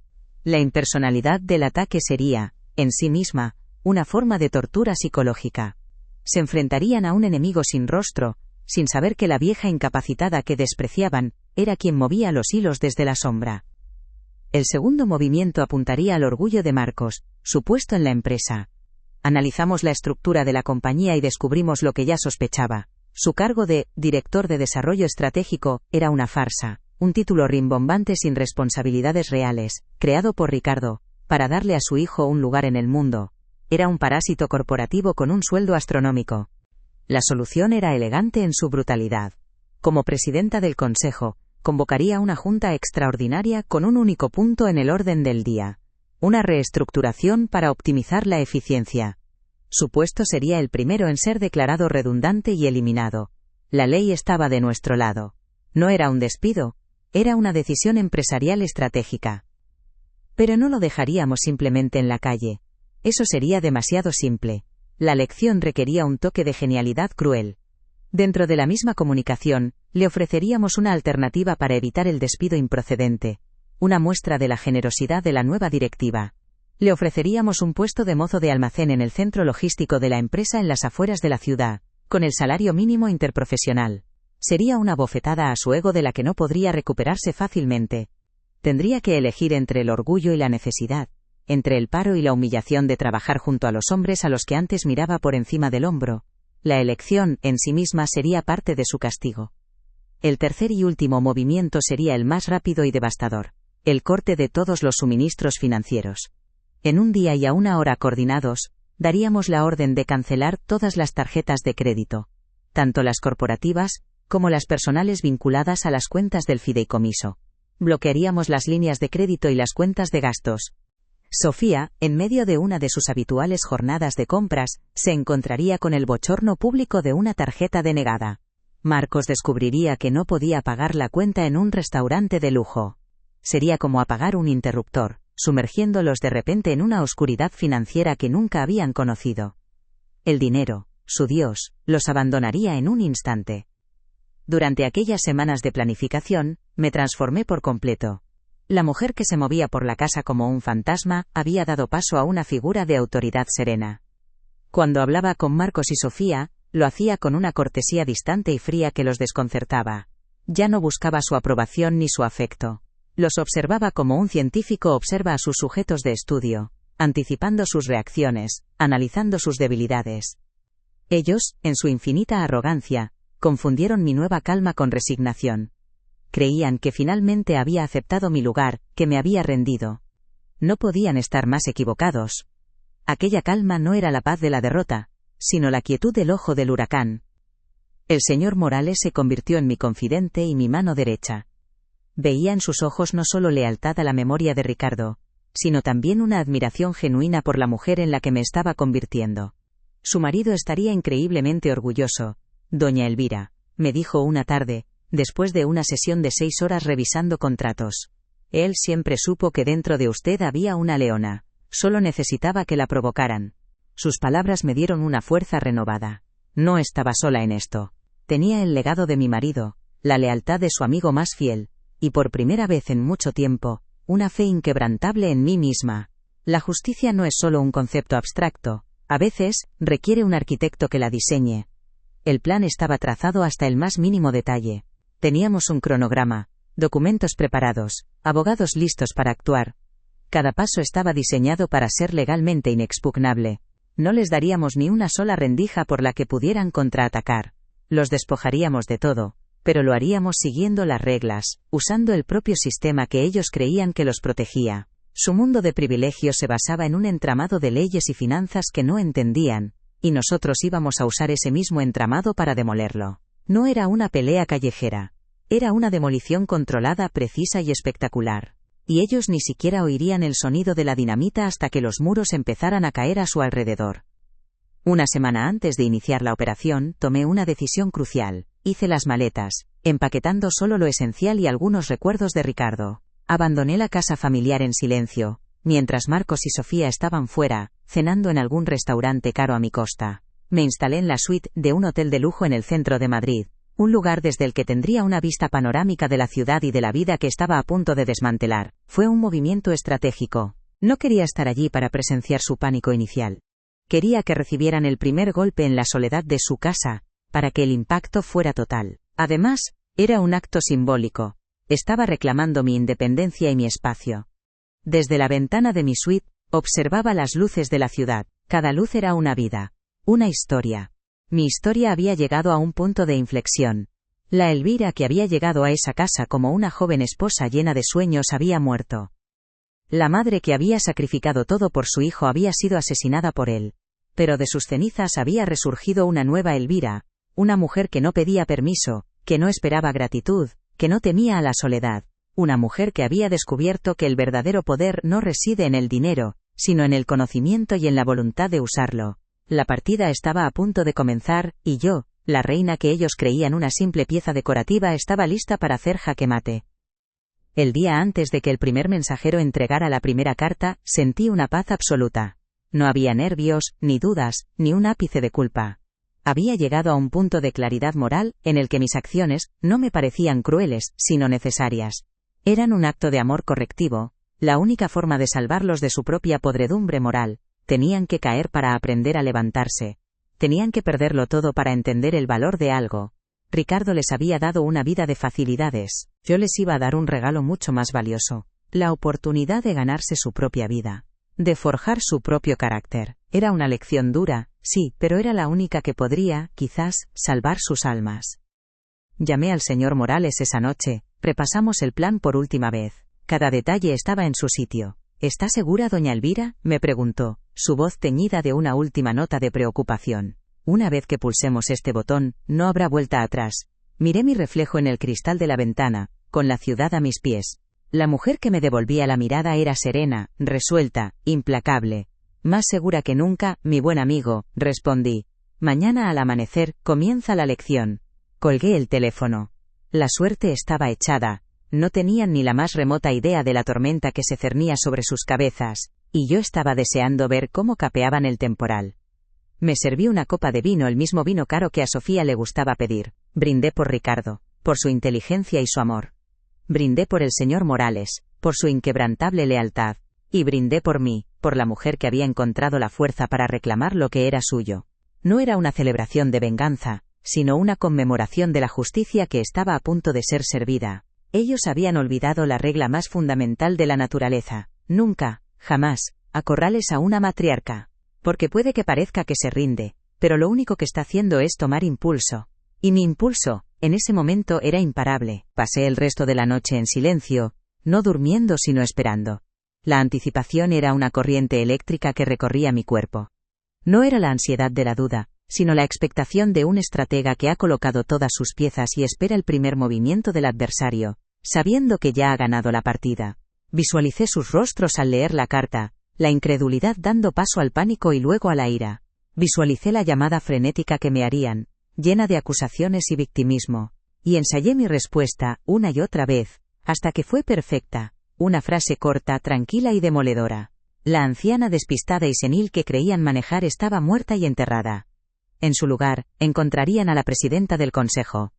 La impersonalidad del ataque sería, en sí misma, una forma de tortura psicológica. Se enfrentarían a un enemigo sin rostro, sin saber que la vieja incapacitada que despreciaban era quien movía los hilos desde la sombra. El segundo movimiento apuntaría al orgullo de Marcos, su puesto en la empresa. Analizamos la estructura de la compañía y descubrimos lo que ya sospechaba. Su cargo de director de desarrollo estratégico era una farsa, un título rimbombante sin responsabilidades reales, creado por Ricardo, para darle a su hijo un lugar en el mundo. Era un parásito corporativo con un sueldo astronómico. La solución era elegante en su brutalidad. Como presidenta del consejo, convocaría una junta extraordinaria con un único punto en el orden del día: una reestructuración para optimizar la eficiencia. Su puesto sería el primero en ser declarado redundante y eliminado. La ley estaba de nuestro lado. No era un despido, era una decisión empresarial estratégica. Pero no lo dejaríamos simplemente en la calle. Eso sería demasiado simple. La lección requería un toque de genialidad cruel. Dentro de la misma comunicación, le ofreceríamos una alternativa para evitar el despido improcedente. Una muestra de la generosidad de la nueva directiva. Le ofreceríamos un puesto de mozo de almacén en el centro logístico de la empresa en las afueras de la ciudad, con el salario mínimo interprofesional. Sería una bofetada a su ego de la que no podría recuperarse fácilmente. Tendría que elegir entre el orgullo y la necesidad, entre el paro y la humillación de trabajar junto a los hombres a los que antes miraba por encima del hombro. La elección, en sí misma, sería parte de su castigo. El tercer y último movimiento sería el más rápido y devastador: el corte de todos los suministros financieros. En un día y a una hora coordinados, daríamos la orden de cancelar todas las tarjetas de crédito, tanto las corporativas, como las personales vinculadas a las cuentas del fideicomiso. Bloquearíamos las líneas de crédito y las cuentas de gastos. Sofía, en medio de una de sus habituales jornadas de compras, se encontraría con el bochorno público de una tarjeta denegada. Marcos descubriría que no podía pagar la cuenta en un restaurante de lujo. Sería como apagar un interruptor. sumergiéndolos de repente en una oscuridad financiera que nunca habían conocido. El dinero, su Dios, los abandonaría en un instante. Durante aquellas semanas de planificación, me transformé por completo. La mujer que se movía por la casa como un fantasma, había dado paso a una figura de autoridad serena. Cuando hablaba con Marcos y Sofía, lo hacía con una cortesía distante y fría que los desconcertaba. Ya no buscaba su aprobación ni su afecto. Los observaba como un científico observa a sus sujetos de estudio, anticipando sus reacciones, analizando sus debilidades. Ellos, en su infinita arrogancia, confundieron mi nueva calma con resignación. Creían que finalmente había aceptado mi lugar, que me había rendido. No podían estar más equivocados. Aquella calma no era la paz de la derrota, sino la quietud del ojo del huracán. El señor Morales se convirtió en mi confidente y mi mano derecha. Veía en sus ojos no solo lealtad a la memoria de Ricardo, sino también una admiración genuina por la mujer en la que me estaba convirtiendo. Su marido estaría increíblemente orgulloso. Doña Elvira, me dijo una tarde, después de una sesión de 6 horas revisando contratos. Él siempre supo que dentro de usted había una leona. Solo necesitaba que la provocaran. Sus palabras me dieron una fuerza renovada. No estaba sola en esto. Tenía el legado de mi marido, la lealtad de su amigo más fiel, y por primera vez en mucho tiempo, una fe inquebrantable en mí misma. La justicia no es solo un concepto abstracto, a veces, requiere un arquitecto que la diseñe. El plan estaba trazado hasta el más mínimo detalle. Teníamos un cronograma, documentos preparados, abogados listos para actuar. Cada paso estaba diseñado para ser legalmente inexpugnable. No les daríamos ni una sola rendija por la que pudieran contraatacar. Los despojaríamos de todo, pero lo haríamos siguiendo las reglas, usando el propio sistema que ellos creían que los protegía. Su mundo de privilegios se basaba en un entramado de leyes y finanzas que no entendían, y nosotros íbamos a usar ese mismo entramado para demolerlo. No era una pelea callejera. Era una demolición controlada, precisa y espectacular. Y ellos ni siquiera oirían el sonido de la dinamita hasta que los muros empezaran a caer a su alrededor. Una semana antes de iniciar la operación, tomé una decisión crucial. Hice las maletas, empaquetando solo lo esencial y algunos recuerdos de Ricardo. Abandoné la casa familiar en silencio, mientras Marcos y Sofía estaban fuera, cenando en algún restaurante caro a mi costa. Me instalé en la suite de un hotel de lujo en el centro de Madrid, un lugar desde el que tendría una vista panorámica de la ciudad y de la vida que estaba a punto de desmantelar. Fue un movimiento estratégico. No quería estar allí para presenciar su pánico inicial. Quería que recibieran el primer golpe en la soledad de su casa, para que el impacto fuera total. Además, era un acto simbólico. Estaba reclamando mi independencia y mi espacio. Desde la ventana de mi suite, observaba las luces de la ciudad. Cada luz era una vida. Una historia. Mi historia había llegado a un punto de inflexión. La Elvira que había llegado a esa casa como una joven esposa llena de sueños había muerto. La madre que había sacrificado todo por su hijo había sido asesinada por él. Pero de sus cenizas había resurgido una nueva Elvira, una mujer que no pedía permiso, que no esperaba gratitud, que no temía a la soledad. Una mujer que había descubierto que el verdadero poder no reside en el dinero, sino en el conocimiento y en la voluntad de usarlo. La partida estaba a punto de comenzar, y yo, la reina que ellos creían una simple pieza decorativa, estaba lista para hacer jaque mate. El día antes de que el primer mensajero entregara la primera carta, sentí una paz absoluta. No había nervios, ni dudas, ni un ápice de culpa. Había llegado a un punto de claridad moral, en el que mis acciones, no me parecían crueles, sino necesarias. Eran un acto de amor correctivo, la única forma de salvarlos de su propia podredumbre moral. Tenían que caer para aprender a levantarse. Tenían que perderlo todo para entender el valor de algo. Ricardo les había dado una vida de facilidades. Yo les iba a dar un regalo mucho más valioso. La oportunidad de ganarse su propia vida. De forjar su propio carácter. Era una lección dura, sí, pero era la única que podría, quizás, salvar sus almas. Llamé al señor Morales esa noche. Repasamos el plan por última vez. Cada detalle estaba en su sitio. ¿Está segura, doña Elvira?, me preguntó, su voz teñida de una última nota de preocupación. Una vez que pulsemos este botón, no habrá vuelta atrás. Miré mi reflejo en el cristal de la ventana, con la ciudad a mis pies. La mujer que me devolvía la mirada era serena, resuelta, implacable. Más segura que nunca, mi buen amigo, respondí. Mañana al amanecer, comienza la lección. Colgué el teléfono. La suerte estaba echada. No tenían ni la más remota idea de la tormenta que se cernía sobre sus cabezas, y yo estaba deseando ver cómo capeaban el temporal. Me serví una copa de vino, el mismo vino caro que a Sofía le gustaba pedir. Brindé por Ricardo, por su inteligencia y su amor. Brindé por el señor Morales, por su inquebrantable lealtad. Y brindé por mí, por la mujer que había encontrado la fuerza para reclamar lo que era suyo. No era una celebración de venganza, sino una conmemoración de la justicia que estaba a punto de ser servida. Ellos habían olvidado la regla más fundamental de la naturaleza: nunca, jamás, acorrales a una matriarca. Porque puede que parezca que se rinde, pero lo único que está haciendo es tomar impulso. Y mi impulso, en ese momento, era imparable. Pasé el resto de la noche en silencio, no durmiendo sino esperando. La anticipación era una corriente eléctrica que recorría mi cuerpo. No era la ansiedad de la duda, sino la expectación de un estratega que ha colocado todas sus piezas y espera el primer movimiento del adversario, sabiendo que ya ha ganado la partida. Visualicé sus rostros al leer la carta, la incredulidad dando paso al pánico y luego a la ira. Visualicé la llamada frenética que me harían, llena de acusaciones y victimismo, y ensayé mi respuesta, una y otra vez, hasta que fue perfecta, una frase corta, tranquila y demoledora. La anciana despistada y senil que creían manejar estaba muerta y enterrada. En su lugar, encontrarían a la presidenta del consejo.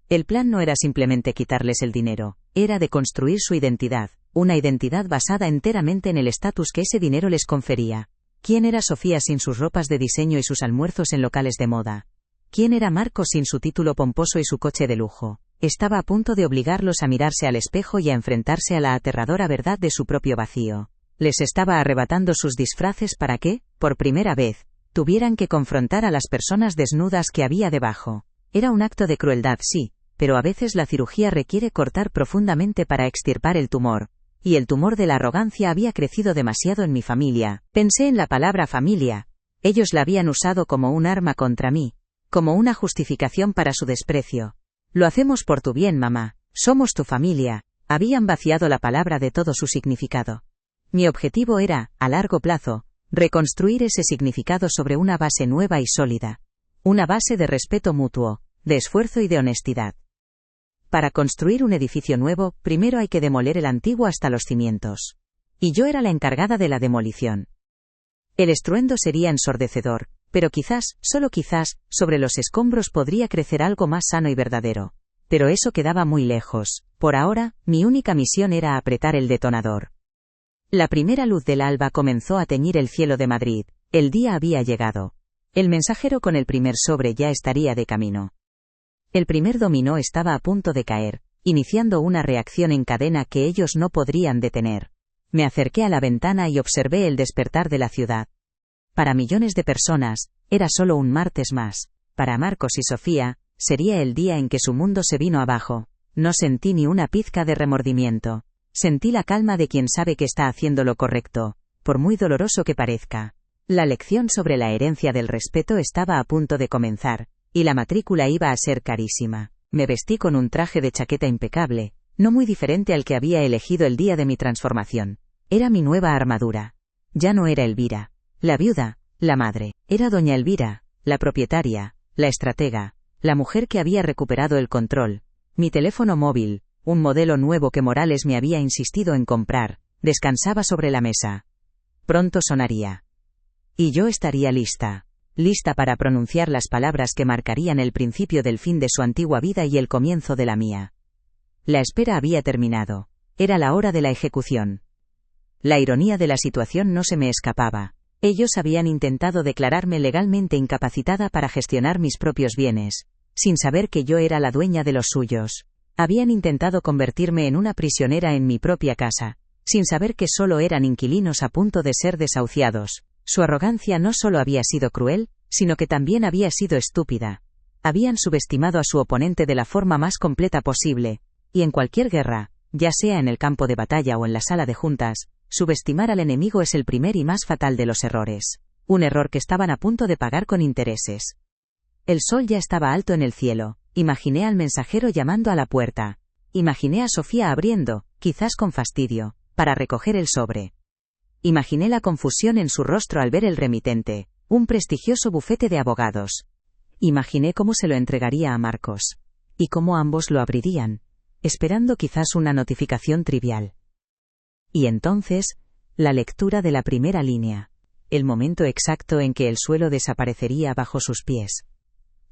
El plan no era simplemente quitarles el dinero, era de construir su identidad, una identidad basada enteramente en el estatus que ese dinero les confería. ¿Quién era Sofía sin sus ropas de diseño y sus almuerzos en locales de moda? ¿Quién era Marcos sin su título pomposo y su coche de lujo? Estaba a punto de obligarlos a mirarse al espejo y a enfrentarse a la aterradora verdad de su propio vacío. Les estaba arrebatando sus disfraces para que, por primera vez, tuvieran que confrontar a las personas desnudas que había debajo. Era un acto de crueldad, sí, pero a veces la cirugía requiere cortar profundamente para extirpar el tumor. Y el tumor de la arrogancia había crecido demasiado en mi familia. Pensé en la palabra familia. Ellos la habían usado como un arma contra mí, como una justificación para su desprecio. Lo hacemos por tu bien, mamá. Somos tu familia. Habían vaciado la palabra de todo su significado. Mi objetivo era, a largo plazo, reconstruir ese significado sobre una base nueva y sólida. Una base de respeto mutuo, de esfuerzo y de honestidad. Para construir un edificio nuevo, primero hay que demoler el antiguo hasta los cimientos. Y yo era la encargada de la demolición. El estruendo sería ensordecedor, pero quizás, solo quizás, sobre los escombros podría crecer algo más sano y verdadero. Pero eso quedaba muy lejos. Por ahora, mi única misión era apretar el detonador. La primera luz del alba comenzó a teñir el cielo de Madrid. El día había llegado. El mensajero con el primer sobre ya estaría de camino. El primer dominó estaba a punto de caer, iniciando una reacción en cadena que ellos no podrían detener. Me acerqué a la ventana y observé el despertar de la ciudad. Para millones de personas, era solo un martes más. Para Marcos y Sofía, sería el día en que su mundo se vino abajo. No sentí ni una pizca de remordimiento. Sentí la calma de quien sabe que está haciendo lo correcto, por muy doloroso que parezca. La lección sobre la herencia del respeto estaba a punto de comenzar, y la matrícula iba a ser carísima. Me vestí con un traje de chaqueta impecable, no muy diferente al que había elegido el día de mi transformación. Era mi nueva armadura. Ya no era Elvira, la viuda, la madre. Era doña Elvira, la propietaria, la estratega, la mujer que había recuperado el control. Mi teléfono móvil, un modelo nuevo que Morales me había insistido en comprar, descansaba sobre la mesa. Pronto sonaría. Y yo estaría lista. Lista para pronunciar las palabras que marcarían el principio del fin de su antigua vida y el comienzo de la mía. La espera había terminado. Era la hora de la ejecución. La ironía de la situación no se me escapaba. Ellos habían intentado declararme legalmente incapacitada para gestionar mis propios bienes, sin saber que yo era la dueña de los suyos. Habían intentado convertirme en una prisionera en mi propia casa, sin saber que solo eran inquilinos a punto de ser desahuciados. Su arrogancia no solo había sido cruel, sino que también había sido estúpida. Habían subestimado a su oponente de la forma más completa posible, y en cualquier guerra, ya sea en el campo de batalla o en la sala de juntas, subestimar al enemigo es el primer y más fatal de los errores. Un error que estaban a punto de pagar con intereses. El sol ya estaba alto en el cielo. Imaginé al mensajero llamando a la puerta. Imaginé a Sofía abriendo, quizás con fastidio, para recoger el sobre. Imaginé la confusión en su rostro al ver el remitente, un prestigioso bufete de abogados. Imaginé cómo se lo entregaría a Marcos. Y cómo ambos lo abrirían. esperando quizás una notificación trivial. Y entonces, la lectura de la primera línea. El momento exacto en que el suelo desaparecería bajo sus pies.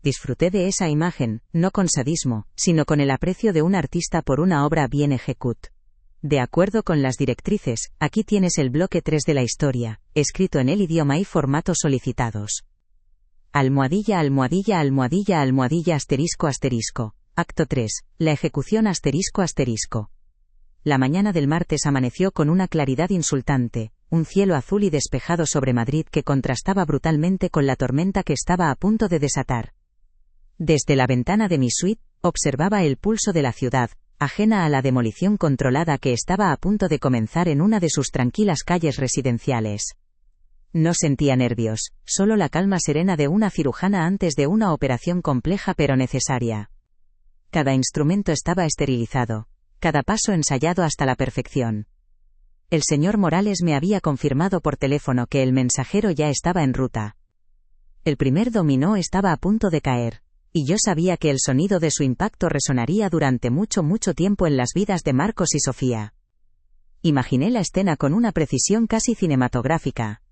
Disfruté de esa imagen, no con sadismo, sino con el aprecio de un artista por una obra bien ejecutada. De acuerdo con las directrices, aquí tienes el bloque 3 de la historia, escrito en el idioma y formato solicitados. Almohadilla almohadilla almohadilla almohadilla asterisco asterisco. Acto 3. La ejecución asterisco asterisco. La mañana del martes amaneció con una claridad insultante, un cielo azul y despejado sobre Madrid que contrastaba brutalmente con la tormenta que estaba a punto de desatar. Desde la ventana de mi suite, observaba el pulso de la ciudad, ajena a la demolición controlada que estaba a punto de comenzar en una de sus tranquilas calles residenciales. No sentía nervios, solo la calma serena de una cirujana antes de una operación compleja pero necesaria. Cada instrumento estaba esterilizado, cada paso ensayado hasta la perfección. El señor Morales me había confirmado por teléfono que el mensajero ya estaba en ruta. El primer dominó estaba a punto de caer, y yo sabía que el sonido de su impacto resonaría durante mucho tiempo en las vidas de Marcos y Sofía. Imaginé la escena con una precisión casi cinematográfica.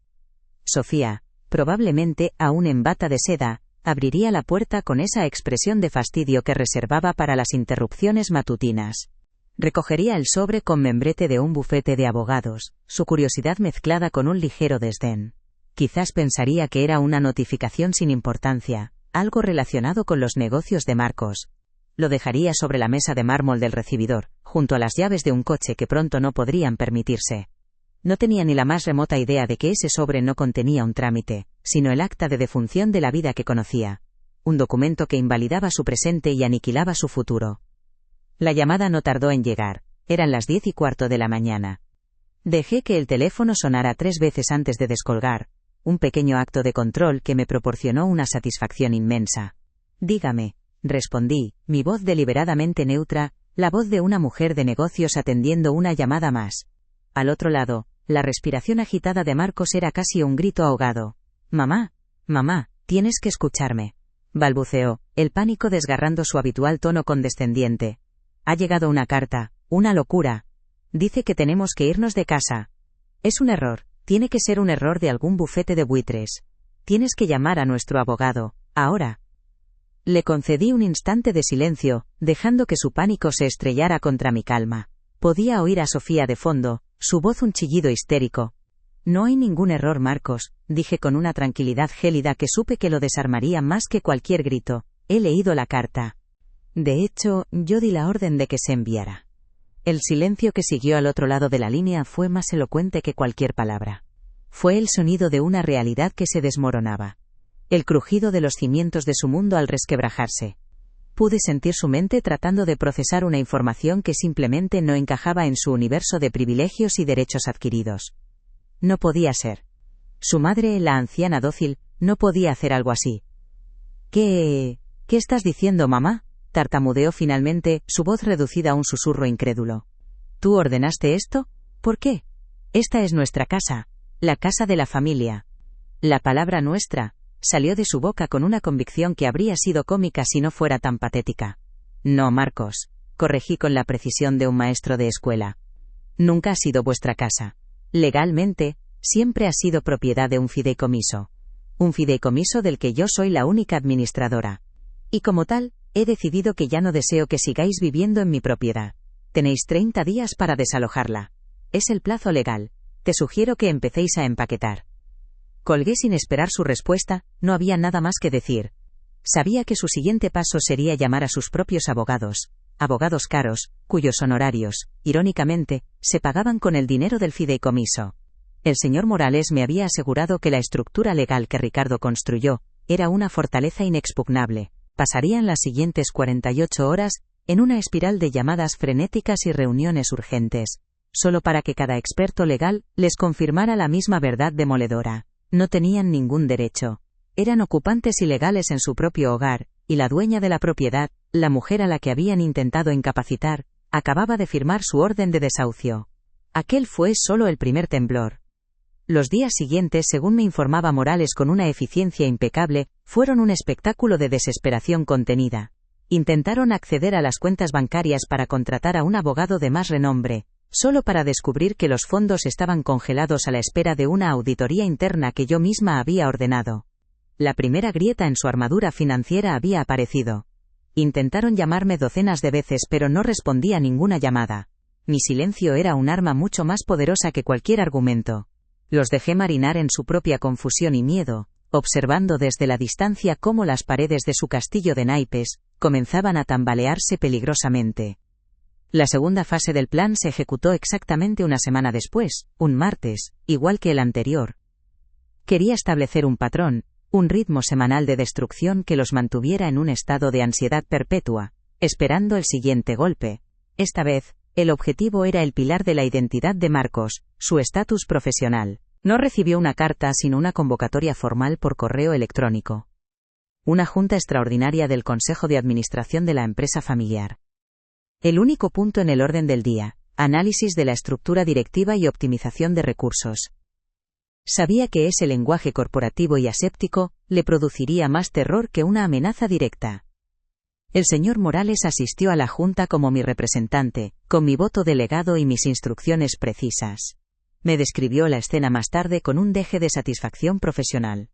Sofía, probablemente aún en bata de seda, abriría la puerta con esa expresión de fastidio que reservaba para las interrupciones matutinas. Recogería el sobre con membrete de un bufete de abogados, su curiosidad mezclada con un ligero desdén. Quizás pensaría que era una notificación sin importancia, algo relacionado con los negocios de Marcos. Lo dejaría sobre la mesa de mármol del recibidor, junto a las llaves de un coche que pronto no podrían permitirse. No tenía ni la más remota idea de que ese sobre no contenía un trámite, sino el acta de defunción de la vida que conocía. Un documento que invalidaba su presente y aniquilaba su futuro. La llamada no tardó en llegar, eran las 10:15 de la mañana. Dejé que el teléfono sonara 3 veces antes de descolgar, un pequeño acto de control que me proporcionó una satisfacción inmensa. Dígame, respondí, mi voz deliberadamente neutra, la voz de una mujer de negocios atendiendo una llamada más. Al otro lado, la respiración agitada de Marcos era casi un grito ahogado. Mamá, tienes que escucharme, balbuceó, el pánico desgarrando su habitual tono condescendiente. Ha llegado una carta, una locura. Dice que tenemos que irnos de casa. Es un error, tiene que ser un error de algún bufete de buitres. Tienes que llamar a nuestro abogado, ahora. Le concedí un instante de silencio, dejando que su pánico se estrellara contra mi calma. Podía oír a Sofía de fondo, su voz un chillido histérico. No hay ningún error, Marcos, dije con una tranquilidad gélida que supe que lo desarmaría más que cualquier grito. He leído la carta. De hecho, yo di la orden de que se enviara. El silencio que siguió al otro lado de la línea fue más elocuente que cualquier palabra. Fue el sonido de una realidad que se desmoronaba. El crujido de los cimientos de su mundo al resquebrajarse. Pude sentir su mente tratando de procesar una información que simplemente no encajaba en su universo de privilegios y derechos adquiridos. No podía ser. Su madre, la anciana dócil, no podía hacer algo así. ¿Qué estás diciendo, mamá?, tartamudeó finalmente, su voz reducida a un susurro incrédulo. ¿Tú ordenaste esto? ¿Por qué? Esta es nuestra casa, la casa de la familia. La palabra nuestra salió de su boca con una convicción que habría sido cómica si no fuera tan patética. No, Marcos, corregí con la precisión de un maestro de escuela. Nunca ha sido vuestra casa. Legalmente, siempre ha sido propiedad de un fideicomiso. Un fideicomiso del que yo soy la única administradora. Y como tal, he decidido que ya no deseo que sigáis viviendo en mi propiedad. Tenéis 30 días para desalojarla. Es el plazo legal. Te sugiero que empecéis a empaquetar. Colgué sin esperar su respuesta, no había nada más que decir. Sabía que su siguiente paso sería llamar a sus propios abogados caros, cuyos honorarios, irónicamente, se pagaban con el dinero del fideicomiso. El señor Morales me había asegurado que la estructura legal que Ricardo construyó era una fortaleza inexpugnable. Pasarían las siguientes 48 horas en una espiral de llamadas frenéticas y reuniones urgentes, solo para que cada experto legal les confirmara la misma verdad demoledora. No tenían ningún derecho. Eran ocupantes ilegales en su propio hogar, y la dueña de la propiedad, la mujer a la que habían intentado incapacitar, acababa de firmar su orden de desahucio. Aquel fue solo el primer temblor. Los días siguientes, según me informaba Morales con una eficiencia impecable, fueron un espectáculo de desesperación contenida. Intentaron acceder a las cuentas bancarias para contratar a un abogado de más renombre, solo para descubrir que los fondos estaban congelados a la espera de una auditoría interna que yo misma había ordenado. La primera grieta en su armadura financiera había aparecido. Intentaron llamarme docenas de veces pero no respondí a ninguna llamada. Mi silencio era un arma mucho más poderosa que cualquier argumento. Los dejé marinar en su propia confusión y miedo, observando desde la distancia cómo las paredes de su castillo de naipes comenzaban a tambalearse peligrosamente. La segunda fase del plan se ejecutó exactamente una semana después, un martes, igual que el anterior. Quería establecer un patrón, un ritmo semanal de destrucción que los mantuviera en un estado de ansiedad perpetua, esperando el siguiente golpe. Esta vez, el objetivo era el pilar de la identidad de Marcos, su estatus profesional. No recibió una carta sino una convocatoria formal por correo electrónico. Una junta extraordinaria del Consejo de Administración de la empresa familiar. El único punto en el orden del día, análisis de la estructura directiva y optimización de recursos. Sabía que ese lenguaje corporativo y aséptico le produciría más terror que una amenaza directa. El señor Morales asistió a la junta como mi representante, con mi voto delegado y mis instrucciones precisas. Me describió la escena más tarde con un deje de satisfacción profesional.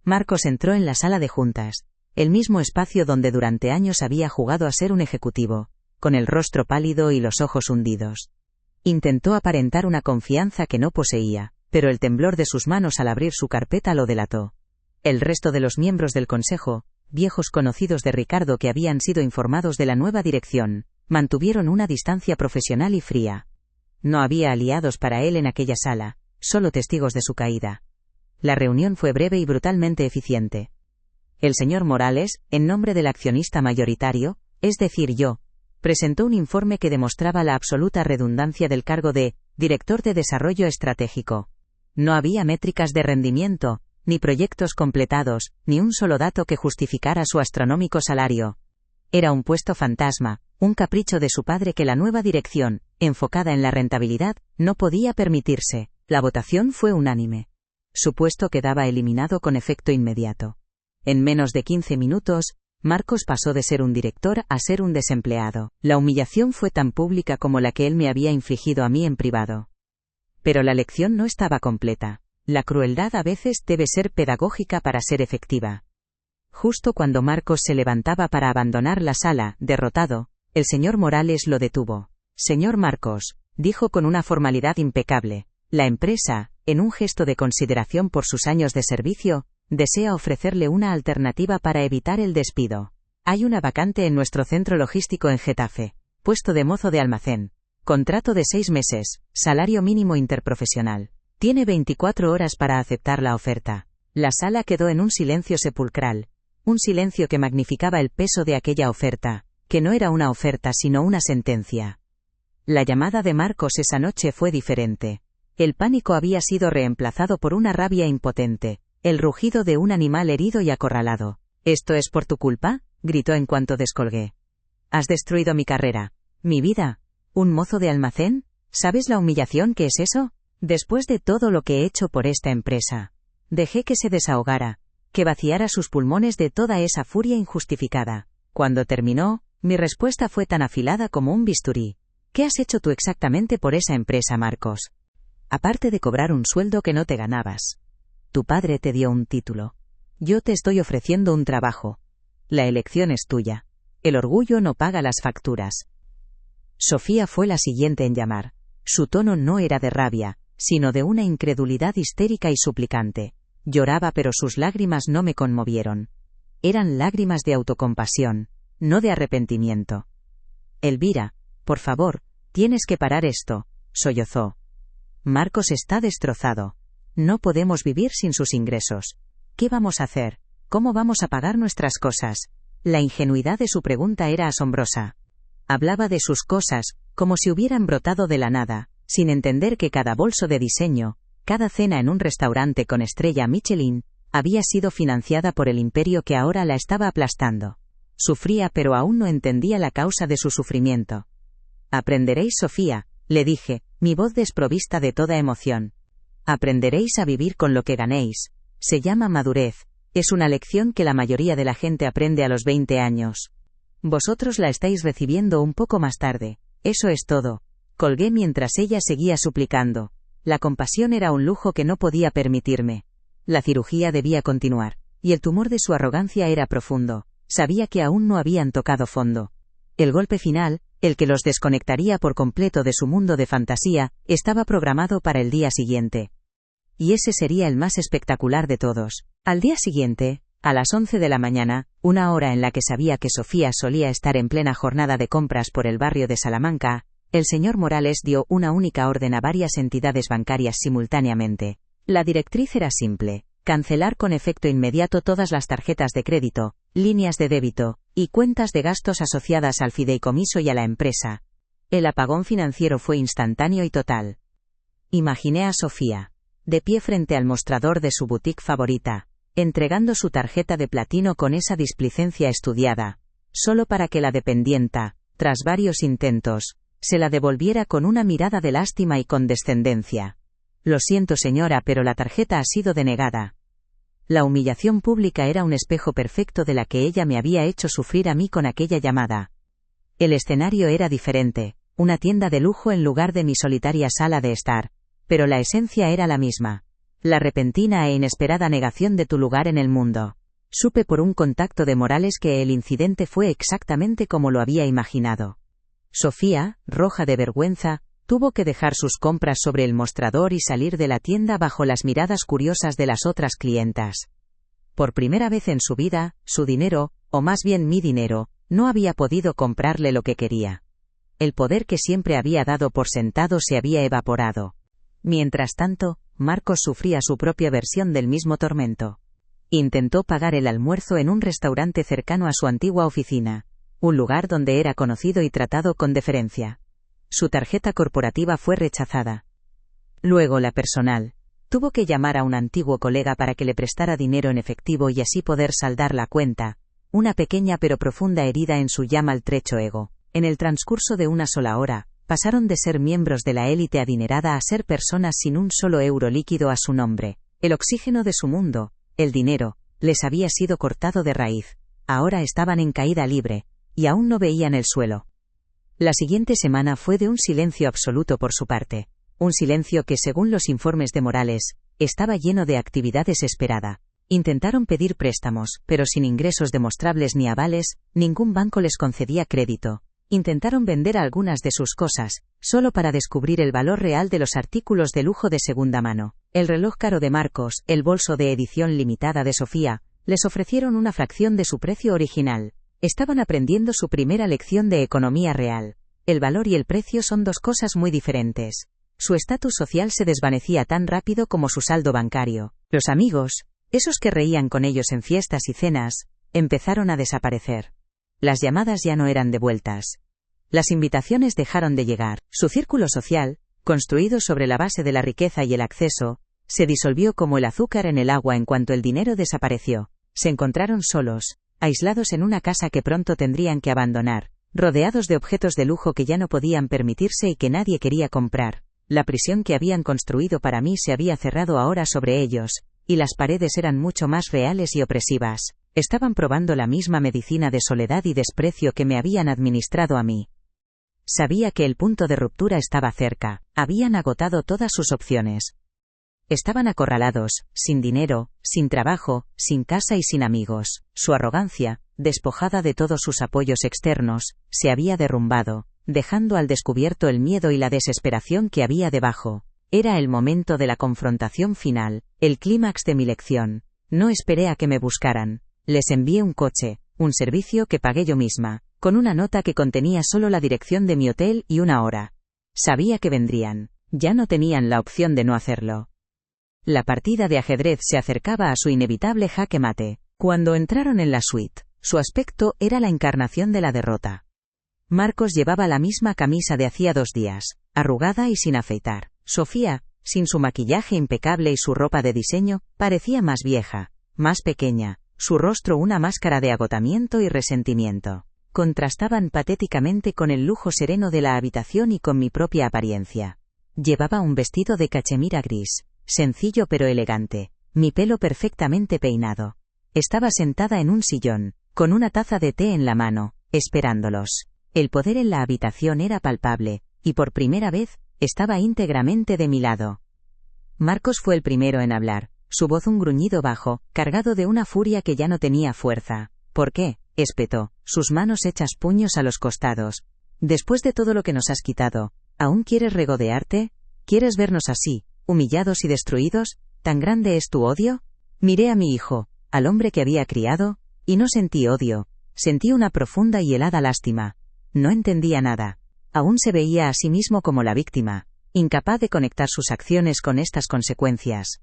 Marcos entró en la sala de juntas, el mismo espacio donde durante años había jugado a ser un ejecutivo, con el rostro pálido y los ojos hundidos. Intentó aparentar una confianza que no poseía, pero el temblor de sus manos al abrir su carpeta lo delató. El resto de los miembros del consejo, viejos conocidos de Ricardo que habían sido informados de la nueva dirección, mantuvieron una distancia profesional y fría. No había aliados para él en aquella sala, solo testigos de su caída. La reunión fue breve y brutalmente eficiente. El señor Morales, en nombre del accionista mayoritario, es decir yo, presentó un informe que demostraba la absoluta redundancia del cargo de director de desarrollo estratégico. No había métricas de rendimiento, ni proyectos completados, ni un solo dato que justificara su astronómico salario. Era un puesto fantasma, un capricho de su padre que la nueva dirección, enfocada en la rentabilidad, no podía permitirse. La votación fue unánime. Su puesto quedaba eliminado con efecto inmediato. En menos de 15 minutos, Marcos pasó de ser un director a ser un desempleado. La humillación fue tan pública como la que él me había infligido a mí en privado. Pero la lección no estaba completa. La crueldad a veces debe ser pedagógica para ser efectiva. Justo cuando Marcos se levantaba para abandonar la sala, derrotado, el señor Morales lo detuvo. Señor Marcos, dijo con una formalidad impecable, la empresa, en un gesto de consideración por sus años de servicio, desea ofrecerle una alternativa para evitar el despido. Hay una vacante en nuestro centro logístico en Getafe, puesto de mozo de almacén, contrato de 6 meses, salario mínimo interprofesional. Tiene 24 horas para aceptar la oferta. La sala quedó en un silencio sepulcral, un silencio que magnificaba el peso de aquella oferta, que no era una oferta sino una sentencia. La llamada de Marcos esa noche fue diferente. El pánico había sido reemplazado por una rabia impotente, el rugido de un animal herido y acorralado. «¿Esto es por tu culpa?», gritó en cuanto descolgué. «Has destruido mi carrera, mi vida. ¿Un mozo de almacén? ¿Sabes la humillación que es eso? Después de todo lo que he hecho por esta empresa». Dejé que se desahogara, que vaciara sus pulmones de toda esa furia injustificada. Cuando terminó, mi respuesta fue tan afilada como un bisturí. «¿Qué has hecho tú exactamente por esa empresa, Marcos? Aparte de cobrar un sueldo que no te ganabas. Tu padre te dio un título. Yo te estoy ofreciendo un trabajo. La elección es tuya. El orgullo no paga las facturas». Sofía fue la siguiente en llamar. Su tono no era de rabia, sino de una incredulidad histérica y suplicante. Lloraba pero sus lágrimas no me conmovieron. Eran lágrimas de autocompasión, no de arrepentimiento. «Elvira, por favor, tienes que parar esto», sollozó. «Marcos está destrozado. No podemos vivir sin sus ingresos. ¿Qué vamos a hacer? ¿Cómo vamos a pagar nuestras cosas?». La ingenuidad de su pregunta era asombrosa. Hablaba de sus cosas, como si hubieran brotado de la nada, sin entender que cada bolso de diseño, cada cena en un restaurante con estrella Michelin, había sido financiada por el imperio que ahora la estaba aplastando. Sufría pero aún no entendía la causa de su sufrimiento. «Aprenderéis, Sofía», le dije, mi voz desprovista de toda emoción. «Aprenderéis a vivir con lo que ganéis. Se llama madurez. Es una lección que la mayoría de la gente aprende a los 20 años. Vosotros la estáis recibiendo un poco más tarde. Eso es todo. Colgué mientras ella seguía suplicando. La compasión era un lujo que no podía permitirme. La cirugía debía continuar, y el tumor de su arrogancia era profundo. Sabía que aún no habían tocado fondo. El golpe final, el que los desconectaría por completo de su mundo de fantasía, estaba programado para el día siguiente. Y ese sería el más espectacular de todos. Al día siguiente, a las 11 de la mañana, una hora en la que sabía que Sofía solía estar en plena jornada de compras por el barrio de Salamanca, el señor Morales dio una única orden a varias entidades bancarias simultáneamente. La directriz era simple: cancelar con efecto inmediato todas las tarjetas de crédito, líneas de débito, y cuentas de gastos asociadas al fideicomiso y a la empresa. El apagón financiero fue instantáneo y total. Imaginé a Sofía, de pie frente al mostrador de su boutique favorita, entregando su tarjeta de platino con esa displicencia estudiada, solo para que la dependienta, tras varios intentos, se la devolviera con una mirada de lástima y condescendencia. Lo siento, señora, pero la tarjeta ha sido denegada. La humillación pública era un espejo perfecto de la que ella me había hecho sufrir a mí con aquella llamada. El escenario era diferente, una tienda de lujo en lugar de mi solitaria sala de estar, pero la esencia era la misma. La repentina e inesperada negación de tu lugar en el mundo. Supe por un contacto de Morales que el incidente fue exactamente como lo había imaginado. Sofía, roja de vergüenza, tuvo que dejar sus compras sobre el mostrador y salir de la tienda bajo las miradas curiosas de las otras clientas. Por primera vez en su vida, su dinero, o más bien mi dinero, no había podido comprarle lo que quería. El poder que siempre había dado por sentado se había evaporado. Mientras tanto, Marcos sufría su propia versión del mismo tormento. Intentó pagar el almuerzo en un restaurante cercano a su antigua oficina, un lugar donde era conocido y tratado con deferencia. Su tarjeta corporativa fue rechazada. Luego la personal. Tuvo que llamar a un antiguo colega para que le prestara dinero en efectivo y así poder saldar la cuenta, una pequeña pero profunda herida en su ya maltrecho ego. En el transcurso de una sola hora, pasaron de ser miembros de la élite adinerada a ser personas sin un solo euro líquido a su nombre. El oxígeno de su mundo, el dinero, les había sido cortado de raíz. Ahora estaban en caída libre, y aún no veían el suelo. La siguiente semana fue de un silencio absoluto por su parte, un silencio que, según los informes de Morales, estaba lleno de actividad desesperada. Intentaron pedir préstamos, pero sin ingresos demostrables ni avales, ningún banco les concedía crédito. Intentaron vender algunas de sus cosas, solo para descubrir el valor real de los artículos de lujo de segunda mano. El reloj caro de Marcos, el bolso de edición limitada de Sofía, les ofrecieron una fracción de su precio original. Estaban aprendiendo su primera lección de economía real. El valor y el precio son dos cosas muy diferentes. Su estatus social se desvanecía tan rápido como su saldo bancario. Los amigos, esos que reían con ellos en fiestas y cenas, empezaron a desaparecer. Las llamadas ya no eran devueltas. Las invitaciones dejaron de llegar. Su círculo social, construido sobre la base de la riqueza y el acceso, se disolvió como el azúcar en el agua en cuanto el dinero desapareció. Se encontraron solos, aislados en una casa que pronto tendrían que abandonar, rodeados de objetos de lujo que ya no podían permitirse y que nadie quería comprar. La prisión que habían construido para mí se había cerrado ahora sobre ellos, y las paredes eran mucho más reales y opresivas. Estaban probando la misma medicina de soledad y desprecio que me habían administrado a mí. Sabía que el punto de ruptura estaba cerca. Habían agotado todas sus opciones. Estaban acorralados, sin dinero, sin trabajo, sin casa y sin amigos. Su arrogancia, despojada de todos sus apoyos externos, se había derrumbado, dejando al descubierto el miedo y la desesperación que había debajo. Era el momento de la confrontación final, el clímax de mi lección. No esperé a que me buscaran. Les envié un coche, un servicio que pagué yo misma, con una nota que contenía solo la dirección de mi hotel y una hora. Sabía que vendrían. Ya no tenían la opción de no hacerlo. La partida de ajedrez se acercaba a su inevitable jaque mate. Cuando entraron en la suite, su aspecto era la encarnación de la derrota. Marcos llevaba la misma camisa de hacía 2 días, arrugada y sin afeitar. Sofía, sin su maquillaje impecable y su ropa de diseño, parecía más vieja, más pequeña, su rostro una máscara de agotamiento y resentimiento. Contrastaban patéticamente con el lujo sereno de la habitación y con mi propia apariencia. Llevaba un vestido de cachemira gris, sencillo pero elegante, mi pelo perfectamente peinado. Estaba sentada en un sillón, con una taza de té en la mano, esperándolos. El poder en la habitación era palpable, y por primera vez, estaba íntegramente de mi lado. Marcos fue el primero en hablar, su voz un gruñido bajo, cargado de una furia que ya no tenía fuerza. ¿Por qué?, espetó, sus manos hechas puños a los costados. Después de todo lo que nos has quitado, ¿aún quieres regodearte? ¿Quieres vernos así, humillados y destruidos? ¿Tan grande es tu odio? Miré a mi hijo, al hombre que había criado, y no sentí odio, sentí una profunda y helada lástima. No entendía nada. Aún se veía a sí mismo como la víctima, incapaz de conectar sus acciones con estas consecuencias.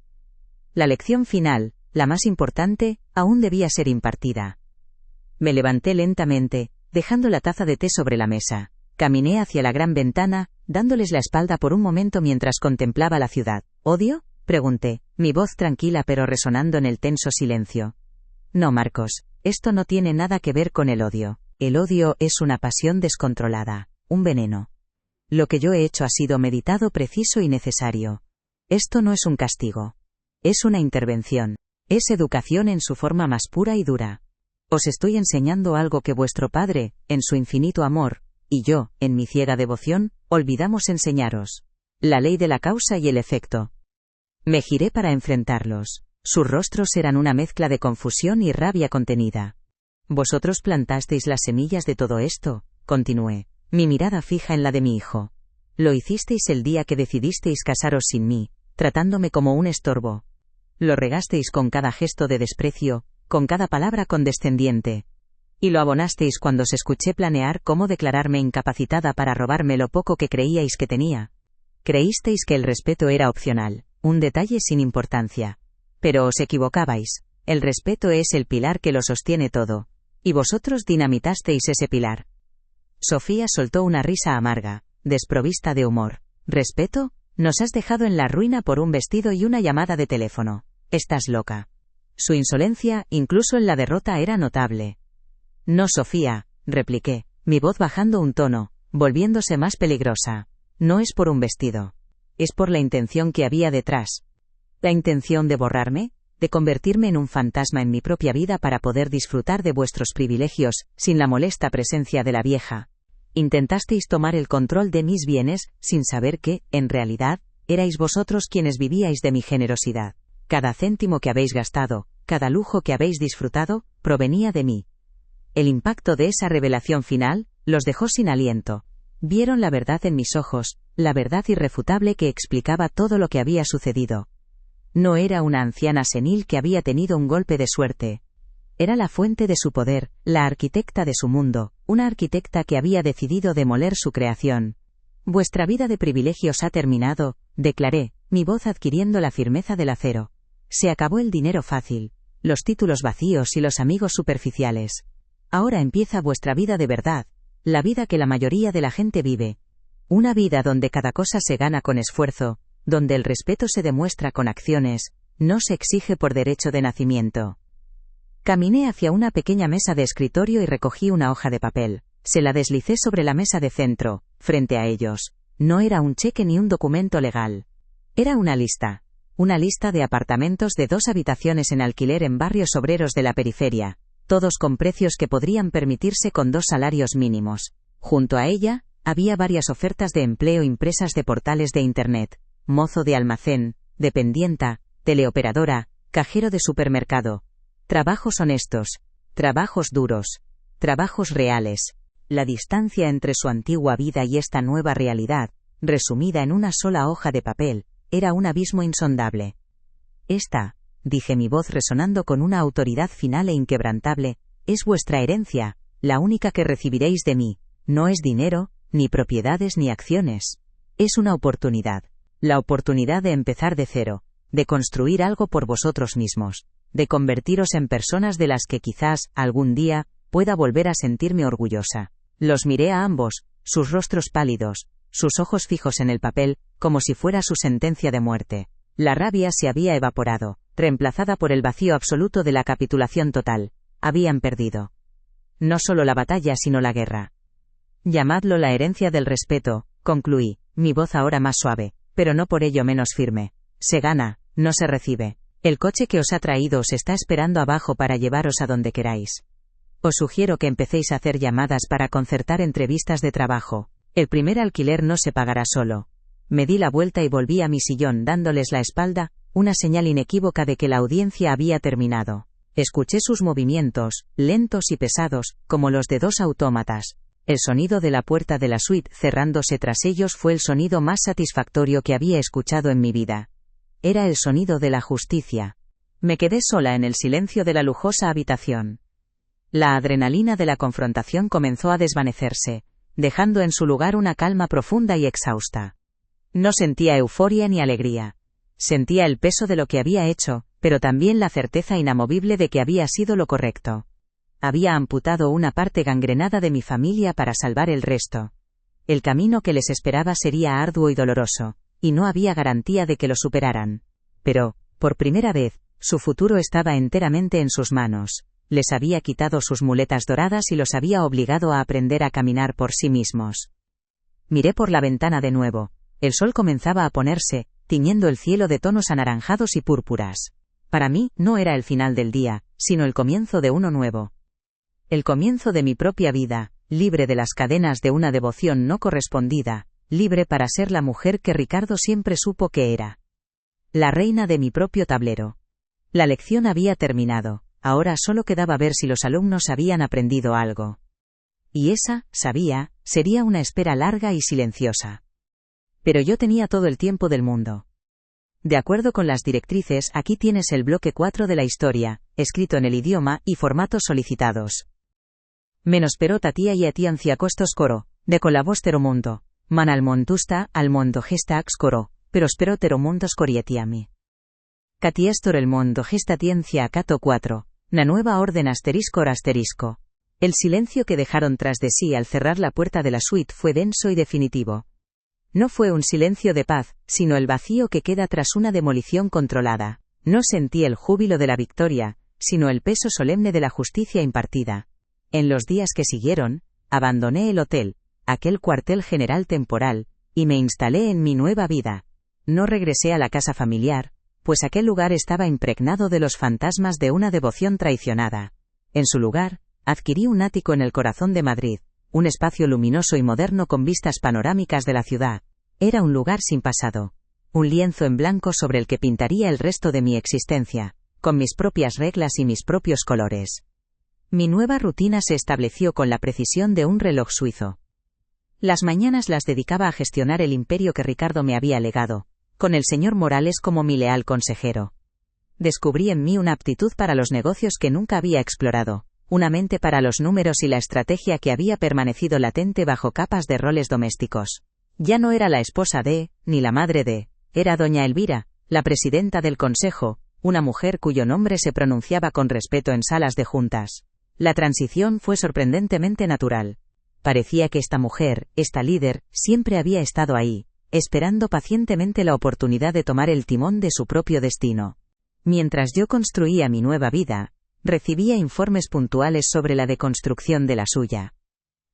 La lección final, la más importante, aún debía ser impartida. Me levanté lentamente, dejando la taza de té sobre la mesa. Caminé hacia la gran ventana, dándoles la espalda por un momento mientras contemplaba la ciudad. ¿Odio?, pregunté, mi voz tranquila pero resonando en el tenso silencio. No, Marcos, esto no tiene nada que ver con el odio. El odio es una pasión descontrolada, un veneno. Lo que yo he hecho ha sido meditado, preciso y necesario. Esto no es un castigo. Es una intervención. Es educación en su forma más pura y dura. Os estoy enseñando algo que vuestro Padre, en su infinito amor, y yo, en mi ciega devoción, olvidamos enseñaros. La ley de la causa y el efecto. Me giré para enfrentarlos. Sus rostros eran una mezcla de confusión y rabia contenida. Vosotros plantasteis las semillas de todo esto, continué, mi mirada fija en la de mi hijo. Lo hicisteis el día que decidisteis casaros sin mí, tratándome como un estorbo. Lo regasteis con cada gesto de desprecio, con cada palabra condescendiente. Y lo abonasteis cuando os escuché planear cómo declararme incapacitada para robarme lo poco que creíais que tenía. Creísteis que el respeto era opcional, un detalle sin importancia. Pero os equivocabais, el respeto es el pilar que lo sostiene todo. Y vosotros dinamitasteis ese pilar. Sofía soltó una risa amarga, desprovista de humor. ¿Respeto? Nos has dejado en la ruina por un vestido y una llamada de teléfono. Estás loca. Su insolencia, incluso en la derrota, era notable. No, Sofía, repliqué, mi voz bajando un tono, volviéndose más peligrosa. No es por un vestido. Es por la intención que había detrás. ¿La intención de borrarme? ¿De convertirme en un fantasma en mi propia vida para poder disfrutar de vuestros privilegios, sin la molesta presencia de la vieja? Intentasteis tomar el control de mis bienes, sin saber que, en realidad, erais vosotros quienes vivíais de mi generosidad. Cada céntimo que habéis gastado, cada lujo que habéis disfrutado, provenía de mí. El impacto de esa revelación final, los dejó sin aliento. Vieron la verdad en mis ojos, la verdad irrefutable que explicaba todo lo que había sucedido. No era una anciana senil que había tenido un golpe de suerte. Era la fuente de su poder, la arquitecta de su mundo, una arquitecta que había decidido demoler su creación. Vuestra vida de privilegios ha terminado, declaré, mi voz adquiriendo la firmeza del acero. Se acabó el dinero fácil, los títulos vacíos y los amigos superficiales. Ahora empieza vuestra vida de verdad, la vida que la mayoría de la gente vive. Una vida donde cada cosa se gana con esfuerzo, donde el respeto se demuestra con acciones, no se exige por derecho de nacimiento. Caminé hacia una pequeña mesa de escritorio y recogí una hoja de papel. Se la deslicé sobre la mesa de centro, frente a ellos. No era un cheque ni un documento legal. Era una lista. Una lista de apartamentos de 2 habitaciones en alquiler en barrios obreros de la periferia, todos con precios que podrían permitirse con 2 salarios mínimos. Junto a ella, había varias ofertas de empleo impresas de portales de Internet. Mozo de almacén, dependienta, teleoperadora, cajero de supermercado. Trabajos honestos, trabajos duros, trabajos reales. La distancia entre su antigua vida y esta nueva realidad, resumida en una sola hoja de papel, era un abismo insondable. Esta, dije mi voz resonando con una autoridad final e inquebrantable, es vuestra herencia, la única que recibiréis de mí. No es dinero, ni propiedades ni acciones. Es una oportunidad. La oportunidad de empezar de cero, de construir algo por vosotros mismos, de convertiros en personas de las que quizás, algún día, pueda volver a sentirme orgullosa. Los miré a ambos, sus rostros pálidos, sus ojos fijos en el papel, como si fuera su sentencia de muerte. La rabia se había evaporado, reemplazada por el vacío absoluto de la capitulación total. Habían perdido. No solo la batalla sino la guerra. Llamadlo la herencia del respeto, concluí, mi voz ahora más suave, pero no por ello menos firme. Se gana, no se recibe. El coche que os ha traído os está esperando abajo para llevaros a donde queráis. Os sugiero que empecéis a hacer llamadas para concertar entrevistas de trabajo. El primer alquiler no se pagará solo. Me di la vuelta y volví a mi sillón dándoles la espalda, una señal inequívoca de que la audiencia había terminado. Escuché sus movimientos, lentos y pesados, como los de dos autómatas. El sonido de la puerta de la suite cerrándose tras ellos fue el sonido más satisfactorio que había escuchado en mi vida. Era el sonido de la justicia. Me quedé sola en el silencio de la lujosa habitación. La adrenalina de la confrontación comenzó a desvanecerse, dejando en su lugar una calma profunda y exhausta. No sentía euforia ni alegría. Sentía el peso de lo que había hecho, pero también la certeza inamovible de que había sido lo correcto. Había amputado una parte gangrenada de mi familia para salvar el resto. El camino que les esperaba sería arduo y doloroso, y no había garantía de que lo superaran. Pero, por primera vez, su futuro estaba enteramente en sus manos. Les había quitado sus muletas doradas y los había obligado a aprender a caminar por sí mismos. Miré por la ventana de nuevo. El sol comenzaba a ponerse, tiñendo el cielo de tonos anaranjados y púrpuras. Para mí, no era el final del día, sino el comienzo de uno nuevo. El comienzo de mi propia vida, libre de las cadenas de una devoción no correspondida, libre para ser la mujer que Ricardo siempre supo que era. La reina de mi propio tablero. La lección había terminado, ahora solo quedaba ver si los alumnos habían aprendido algo. Y esa, sabía, sería una espera larga y silenciosa. Pero yo tenía todo el tiempo del mundo. De acuerdo con las directrices, aquí tienes el bloque 4 de la historia, escrito en el idioma y formatos solicitados. Menos pero tatia y atiancia costos coro, de colabostero mundo, man al montusta, al mondo gestax coro, pero spero tero mundos corietiami. Catiestor el mondo gestatiencia cato 4, na nueva orden asterisco. El silencio que dejaron tras de sí al cerrar la puerta de la suite fue denso y definitivo. No fue un silencio de paz, sino el vacío que queda tras una demolición controlada. No sentí el júbilo de la victoria, sino el peso solemne de la justicia impartida. En los días que siguieron, abandoné el hotel, aquel cuartel general temporal, y me instalé en mi nueva vida. No regresé a la casa familiar, pues aquel lugar estaba impregnado de los fantasmas de una devoción traicionada. En su lugar, adquirí un ático en el corazón de Madrid, un espacio luminoso y moderno con vistas panorámicas de la ciudad. Era un lugar sin pasado. Un lienzo en blanco sobre el que pintaría el resto de mi existencia, con mis propias reglas y mis propios colores. Mi nueva rutina se estableció con la precisión de un reloj suizo. Las mañanas las dedicaba a gestionar el imperio que Ricardo me había legado, con el señor Morales como mi leal consejero. Descubrí en mí una aptitud para los negocios que nunca había explorado, una mente para los números y la estrategia que había permanecido latente bajo capas de roles domésticos. Ya no era la esposa de, ni la madre de, era doña Elvira, la presidenta del consejo, una mujer cuyo nombre se pronunciaba con respeto en salas de juntas. La transición fue sorprendentemente natural. Parecía que esta mujer, esta líder, siempre había estado ahí, esperando pacientemente la oportunidad de tomar el timón de su propio destino. Mientras yo construía mi nueva vida, recibía informes puntuales sobre la deconstrucción de la suya.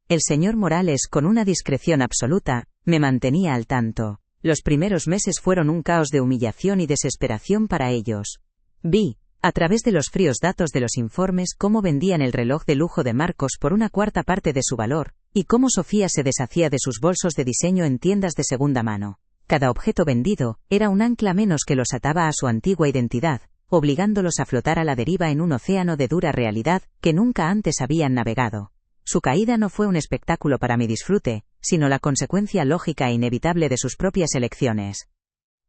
El señor Morales, con una discreción absoluta, me mantenía al tanto. Los primeros meses fueron un caos de humillación y desesperación para ellos. Vi, a través de los fríos datos de los informes, cómo vendían el reloj de lujo de Marcos por una cuarta parte de su valor, y cómo Sofía se deshacía de sus bolsos de diseño en tiendas de segunda mano. Cada objeto vendido era un ancla menos que los ataba a su antigua identidad, obligándolos a flotar a la deriva en un océano de dura realidad que nunca antes habían navegado. Su caída no fue un espectáculo para mi disfrute, sino la consecuencia lógica e inevitable de sus propias elecciones.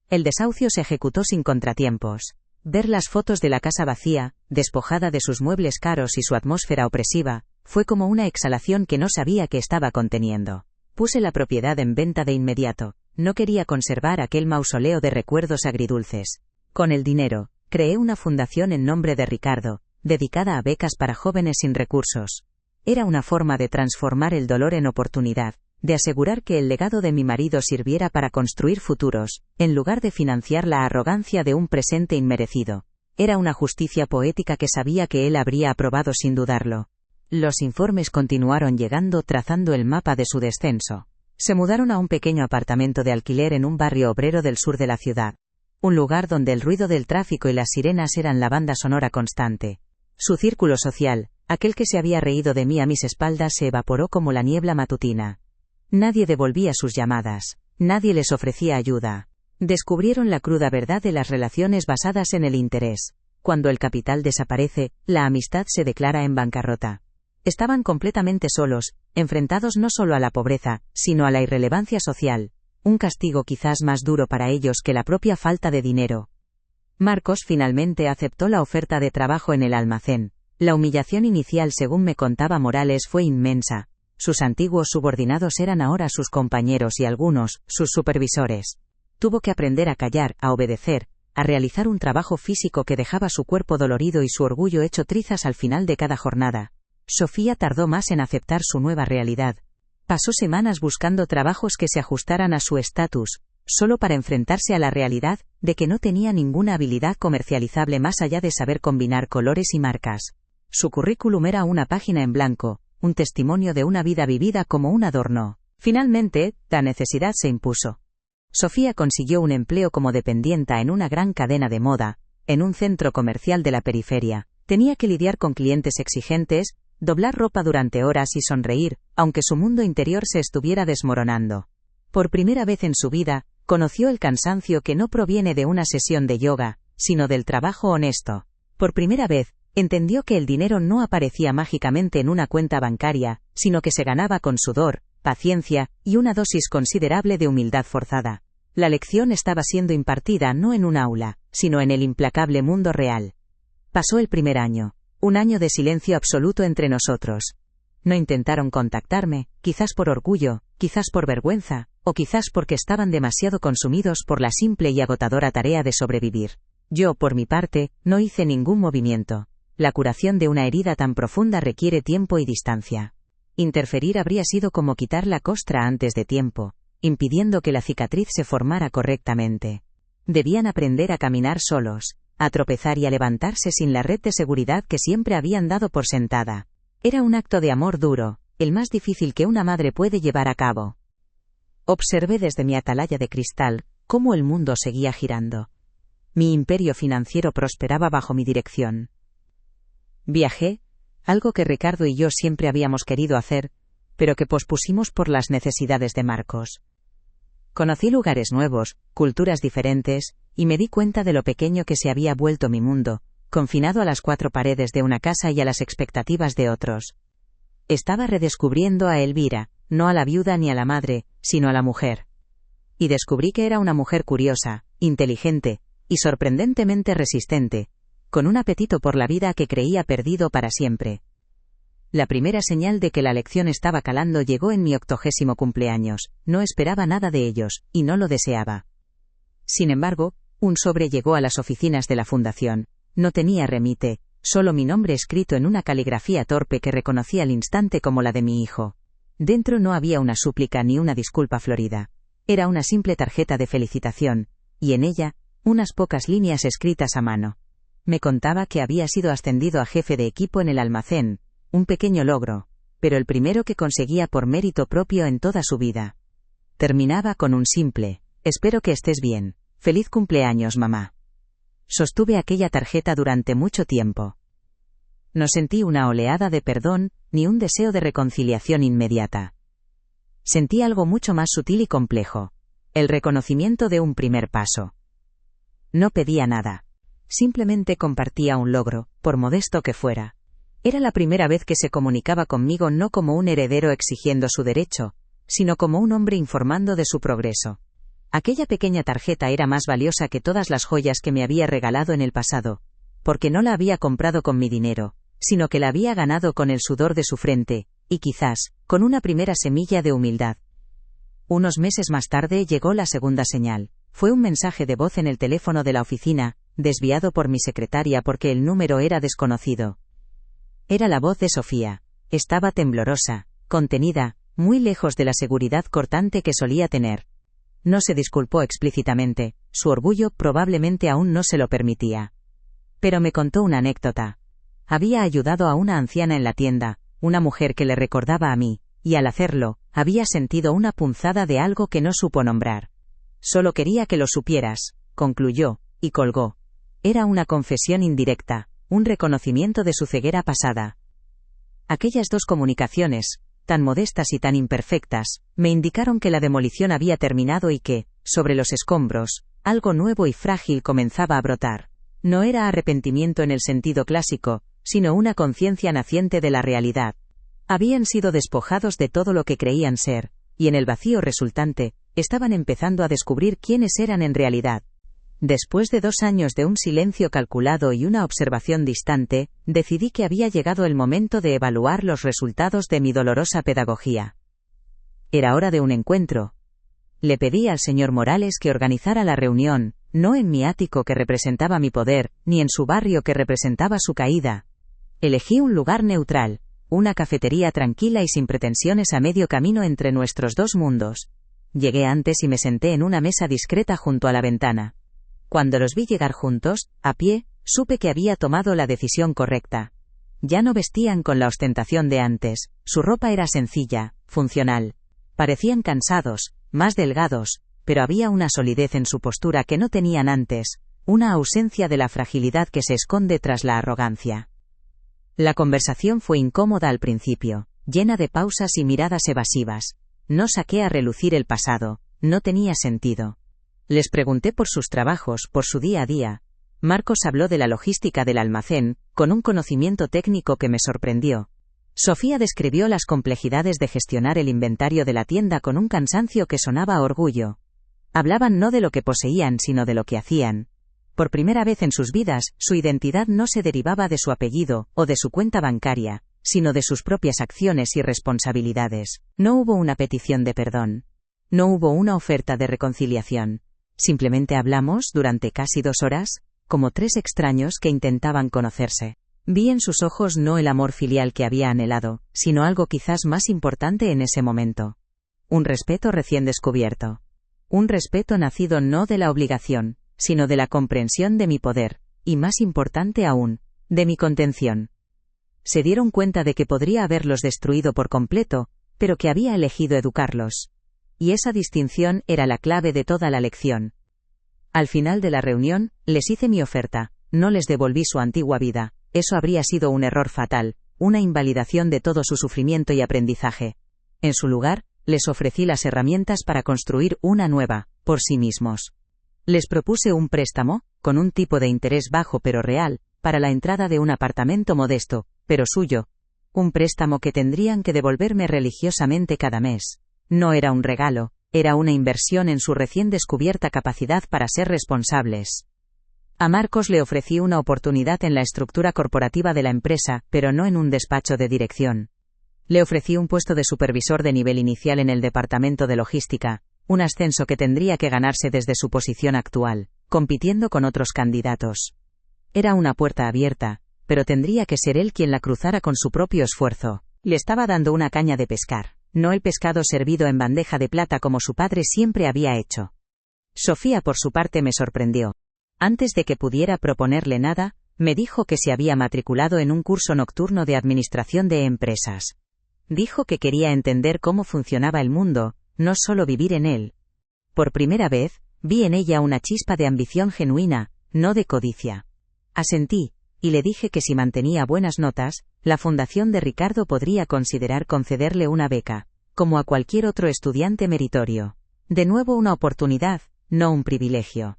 El desahucio se ejecutó sin contratiempos. Ver las fotos de la casa vacía, despojada de sus muebles caros y su atmósfera opresiva, fue como una exhalación que no sabía que estaba conteniendo. Puse la propiedad en venta de inmediato. No quería conservar aquel mausoleo de recuerdos agridulces. Con el dinero, creé una fundación en nombre de Ricardo, dedicada a becas para jóvenes sin recursos. Era una forma de transformar el dolor en oportunidad, de asegurar que el legado de mi marido sirviera para construir futuros, en lugar de financiar la arrogancia de un presente inmerecido. Era una justicia poética que sabía que él habría aprobado sin dudarlo. Los informes continuaron llegando trazando el mapa de su descenso. Se mudaron a un pequeño apartamento de alquiler en un barrio obrero del sur de la ciudad. Un lugar donde el ruido del tráfico y las sirenas eran la banda sonora constante. Su círculo social, Aquel que se había reído de mí a mis espaldas se evaporó como la niebla matutina. Nadie devolvía sus llamadas. Nadie les ofrecía ayuda. Descubrieron la cruda verdad de las relaciones basadas en el interés. Cuando el capital desaparece, la amistad se declara en bancarrota. Estaban completamente solos, enfrentados no solo a la pobreza, sino a la irrelevancia social, un castigo quizás más duro para ellos que la propia falta de dinero. Marcos finalmente aceptó la oferta de trabajo en el almacén. La humillación inicial, según me contaba Morales, fue inmensa. Sus antiguos subordinados eran ahora sus compañeros y algunos, sus supervisores. Tuvo que aprender a callar, a obedecer, a realizar un trabajo físico que dejaba su cuerpo dolorido y su orgullo hecho trizas al final de cada jornada. Sofía tardó más en aceptar su nueva realidad. Pasó semanas buscando trabajos que se ajustaran a su estatus, solo para enfrentarse a la realidad de que no tenía ninguna habilidad comercializable más allá de saber combinar colores y marcas. Su currículum era una página en blanco, un testimonio de una vida vivida como un adorno. Finalmente, la necesidad se impuso. Sofía consiguió un empleo como dependienta en una gran cadena de moda, en un centro comercial de la periferia. Tenía que lidiar con clientes exigentes, doblar ropa durante horas y sonreír, aunque su mundo interior se estuviera desmoronando. Por primera vez en su vida, conoció el cansancio que no proviene de una sesión de yoga, sino del trabajo honesto. Por primera vez, entendió que el dinero no aparecía mágicamente en una cuenta bancaria, sino que se ganaba con sudor, paciencia y una dosis considerable de humildad forzada. La lección estaba siendo impartida no en un aula, sino en el implacable mundo real. Pasó el primer año. Un año de silencio absoluto entre nosotros. No intentaron contactarme, quizás por orgullo, quizás por vergüenza, o quizás porque estaban demasiado consumidos por la simple y agotadora tarea de sobrevivir. Yo, por mi parte, no hice ningún movimiento. La curación de una herida tan profunda requiere tiempo y distancia. Interferir habría sido como quitar la costra antes de tiempo, impidiendo que la cicatriz se formara correctamente. Debían aprender a caminar solos, a tropezar y a levantarse sin la red de seguridad que siempre habían dado por sentada. Era un acto de amor duro, el más difícil que una madre puede llevar a cabo. Observé desde mi atalaya de cristal cómo el mundo seguía girando. Mi imperio financiero prosperaba bajo mi dirección. Viajé, algo que Ricardo y yo siempre habíamos querido hacer, pero que pospusimos por las necesidades de Marcos. Conocí lugares nuevos, culturas diferentes, y me di cuenta de lo pequeño que se había vuelto mi mundo, confinado a las 4 paredes de una casa y a las expectativas de otros. Estaba redescubriendo a Elvira, no a la viuda ni a la madre, sino a la mujer. Y descubrí que era una mujer curiosa, inteligente, y sorprendentemente resistente, con un apetito por la vida que creía perdido para siempre. La primera señal de que la lección estaba calando llegó en mi 80º cumpleaños. No esperaba nada de ellos, y no lo deseaba. Sin embargo, un sobre llegó a las oficinas de la fundación. No tenía remite, solo mi nombre escrito en una caligrafía torpe que reconocí al instante como la de mi hijo. Dentro no había una súplica ni una disculpa florida. Era una simple tarjeta de felicitación, y en ella, unas pocas líneas escritas a mano. Me contaba que había sido ascendido a jefe de equipo en el almacén, un pequeño logro, pero el primero que conseguía por mérito propio en toda su vida. Terminaba con un simple: espero que estés bien. Feliz cumpleaños, mamá. Sostuve aquella tarjeta durante mucho tiempo. No sentí una oleada de perdón, ni un deseo de reconciliación inmediata. Sentí algo mucho más sutil y complejo: el reconocimiento de un primer paso. No pedía nada. Simplemente compartía un logro, por modesto que fuera. Era la primera vez que se comunicaba conmigo no como un heredero exigiendo su derecho, sino como un hombre informando de su progreso. Aquella pequeña tarjeta era más valiosa que todas las joyas que me había regalado en el pasado, porque no la había comprado con mi dinero, sino que la había ganado con el sudor de su frente, y quizás, con una primera semilla de humildad. Unos meses más tarde llegó la segunda señal. Fue un mensaje de voz en el teléfono de la oficina, desviado por mi secretaria porque el número era desconocido. Era la voz de Sofía. Estaba temblorosa, contenida, muy lejos de la seguridad cortante que solía tener. No se disculpó explícitamente, su orgullo probablemente aún no se lo permitía. Pero me contó una anécdota. Había ayudado a una anciana en la tienda, una mujer que le recordaba a mí, y al hacerlo, había sentido una punzada de algo que no supo nombrar. Solo quería que lo supieras, concluyó, y colgó. Era una confesión indirecta, un reconocimiento de su ceguera pasada. Aquellas 2 comunicaciones, tan modestas y tan imperfectas, me indicaron que la demolición había terminado y que, sobre los escombros, algo nuevo y frágil comenzaba a brotar. No era arrepentimiento en el sentido clásico, sino una conciencia naciente de la realidad. Habían sido despojados de todo lo que creían ser, y en el vacío resultante, estaban empezando a descubrir quiénes eran en realidad. Después de 2 años de un silencio calculado y una observación distante, decidí que había llegado el momento de evaluar los resultados de mi dolorosa pedagogía. Era hora de un encuentro. Le pedí al señor Morales que organizara la reunión, no en mi ático que representaba mi poder, ni en su barrio que representaba su caída. Elegí un lugar neutral, una cafetería tranquila y sin pretensiones a medio camino entre nuestros 2 mundos. Llegué antes y me senté en una mesa discreta junto a la ventana. Cuando los vi llegar juntos, a pie, supe que había tomado la decisión correcta. Ya no vestían con la ostentación de antes, su ropa era sencilla, funcional. Parecían cansados, más delgados, pero había una solidez en su postura que no tenían antes, una ausencia de la fragilidad que se esconde tras la arrogancia. La conversación fue incómoda al principio, llena de pausas y miradas evasivas. No saqué a relucir el pasado, no tenía sentido. Les pregunté por sus trabajos, por su día a día. Marcos habló de la logística del almacén, con un conocimiento técnico que me sorprendió. Sofía describió las complejidades de gestionar el inventario de la tienda con un cansancio que sonaba a orgullo. Hablaban no de lo que poseían sino de lo que hacían. Por primera vez en sus vidas, su identidad no se derivaba de su apellido, o de su cuenta bancaria, sino de sus propias acciones y responsabilidades. No hubo una petición de perdón. No hubo una oferta de reconciliación. Simplemente hablamos durante casi 2 horas, como 3 extraños que intentaban conocerse. Vi en sus ojos no el amor filial que había anhelado, sino algo quizás más importante en ese momento. Un respeto recién descubierto. Un respeto nacido no de la obligación, sino de la comprensión de mi poder, y más importante aún, de mi contención. Se dieron cuenta de que podría haberlos destruido por completo, pero que había elegido educarlos. Y esa distinción era la clave de toda la lección. Al final de la reunión, les hice mi oferta, no les devolví su antigua vida, eso habría sido un error fatal, una invalidación de todo su sufrimiento y aprendizaje. En su lugar, les ofrecí las herramientas para construir una nueva, por sí mismos. Les propuse un préstamo, con un tipo de interés bajo pero real, para la entrada de un apartamento modesto, pero suyo. Un préstamo que tendrían que devolverme religiosamente cada mes. No era un regalo, era una inversión en su recién descubierta capacidad para ser responsables. A Marcos le ofrecí una oportunidad en la estructura corporativa de la empresa, pero no en un despacho de dirección. Le ofrecí un puesto de supervisor de nivel inicial en el departamento de logística, un ascenso que tendría que ganarse desde su posición actual, compitiendo con otros candidatos. Era una puerta abierta, pero tendría que ser él quien la cruzara con su propio esfuerzo. Le estaba dando una caña de pescar, no el pescado servido en bandeja de plata como su padre siempre había hecho. Sofía por su parte me sorprendió. Antes de que pudiera proponerle nada, me dijo que se había matriculado en un curso nocturno de administración de empresas. Dijo que quería entender cómo funcionaba el mundo, no solo vivir en él. Por primera vez, vi en ella una chispa de ambición genuina, no de codicia. Asentí, y le dije que si mantenía buenas notas, la Fundación de Ricardo podría considerar concederle una beca, como a cualquier otro estudiante meritorio. De nuevo una oportunidad, no un privilegio.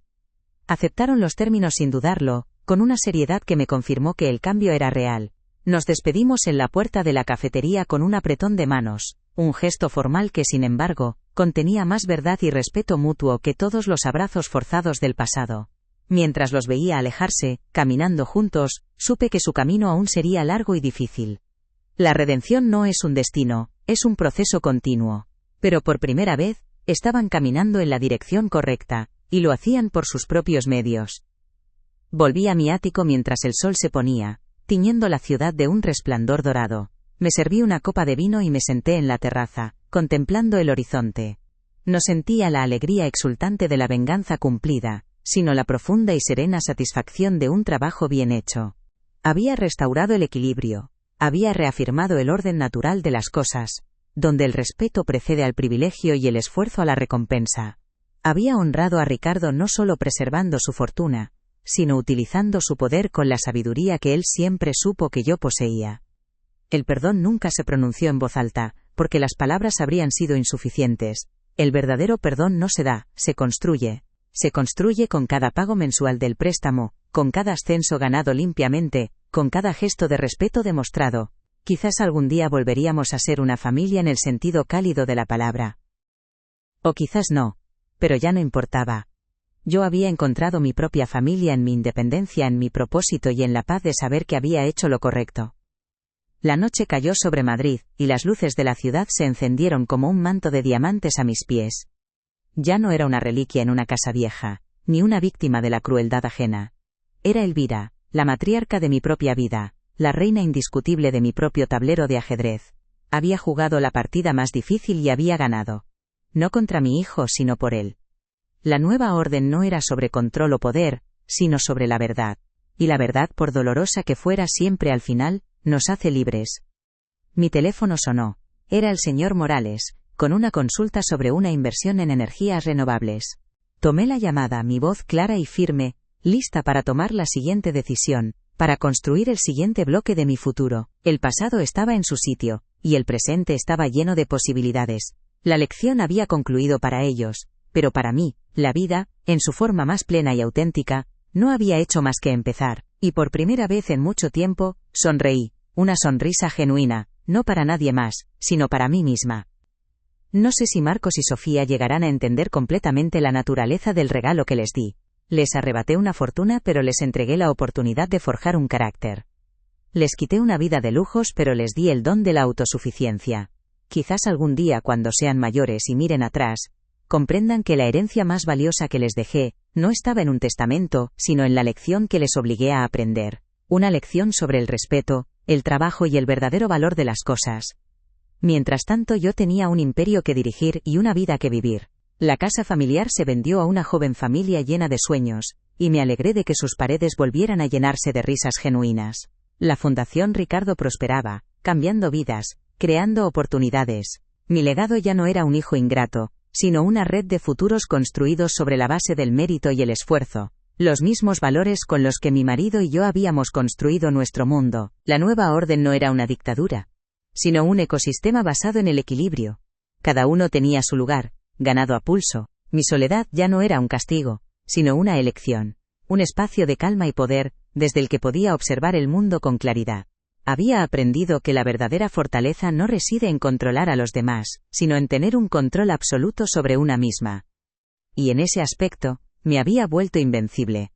Aceptaron los términos sin dudarlo, con una seriedad que me confirmó que el cambio era real. Nos despedimos en la puerta de la cafetería con un apretón de manos, un gesto formal que sin embargo, contenía más verdad y respeto mutuo que todos los abrazos forzados del pasado. Mientras los veía alejarse, caminando juntos, supe que su camino aún sería largo y difícil. La redención no es un destino, es un proceso continuo. Pero por primera vez, estaban caminando en la dirección correcta, y lo hacían por sus propios medios. Volví a mi ático mientras el sol se ponía, tiñendo la ciudad de un resplandor dorado. Me serví una copa de vino y me senté en la terraza, contemplando el horizonte. No sentía la alegría exultante de la venganza cumplida, sino la profunda y serena satisfacción de un trabajo bien hecho. Había restaurado el equilibrio, había reafirmado el orden natural de las cosas, donde el respeto precede al privilegio y el esfuerzo a la recompensa. Había honrado a Ricardo no solo preservando su fortuna, sino utilizando su poder con la sabiduría que él siempre supo que yo poseía. El perdón nunca se pronunció en voz alta, porque las palabras habrían sido insuficientes. El verdadero perdón no se da, se construye. Se construye con cada pago mensual del préstamo, con cada ascenso ganado limpiamente, con cada gesto de respeto demostrado. Quizás algún día volveríamos a ser una familia en el sentido cálido de la palabra. O quizás no. Pero ya no importaba. Yo había encontrado mi propia familia en mi independencia, en mi propósito y en la paz de saber que había hecho lo correcto. La noche cayó sobre Madrid, y las luces de la ciudad se encendieron como un manto de diamantes a mis pies. Ya no era una reliquia en una casa vieja, ni una víctima de la crueldad ajena. Era Elvira, la matriarca de mi propia vida, la reina indiscutible de mi propio tablero de ajedrez. Había jugado la partida más difícil y había ganado. No contra mi hijo, sino por él. La nueva orden no era sobre control o poder, sino sobre la verdad. Y la verdad, por dolorosa que fuera, siempre al final, nos hace libres. Mi teléfono sonó. Era el señor Morales, con una consulta sobre una inversión en energías renovables. Tomé la llamada, mi voz clara y firme, lista para tomar la siguiente decisión, para construir el siguiente bloque de mi futuro. El pasado estaba en su sitio, y el presente estaba lleno de posibilidades. La lección había concluido para ellos, pero para mí, la vida, en su forma más plena y auténtica, no había hecho más que empezar, y por primera vez en mucho tiempo, sonreí, una sonrisa genuina, no para nadie más, sino para mí misma. No sé si Marcos y Sofía llegarán a entender completamente la naturaleza del regalo que les di. Les arrebaté una fortuna, pero les entregué la oportunidad de forjar un carácter. Les quité una vida de lujos, pero les di el don de la autosuficiencia. Quizás algún día, cuando sean mayores y miren atrás, comprendan que la herencia más valiosa que les dejé, no estaba en un testamento, sino en la lección que les obligué a aprender. Una lección sobre el respeto, el trabajo y el verdadero valor de las cosas. Mientras tanto, yo tenía un imperio que dirigir y una vida que vivir. La casa familiar se vendió a una joven familia llena de sueños, y me alegré de que sus paredes volvieran a llenarse de risas genuinas. La Fundación Ricardo prosperaba, cambiando vidas, creando oportunidades. Mi legado ya no era un hijo ingrato, sino una red de futuros construidos sobre la base del mérito y el esfuerzo, los mismos valores con los que mi marido y yo habíamos construido nuestro mundo. La nueva orden no era una dictadura, sino un ecosistema basado en el equilibrio. Cada uno tenía su lugar, ganado a pulso. Mi soledad ya no era un castigo, sino una elección, un espacio de calma y poder, desde el que podía observar el mundo con claridad. Había aprendido que la verdadera fortaleza no reside en controlar a los demás, sino en tener un control absoluto sobre una misma. Y en ese aspecto, me había vuelto invencible.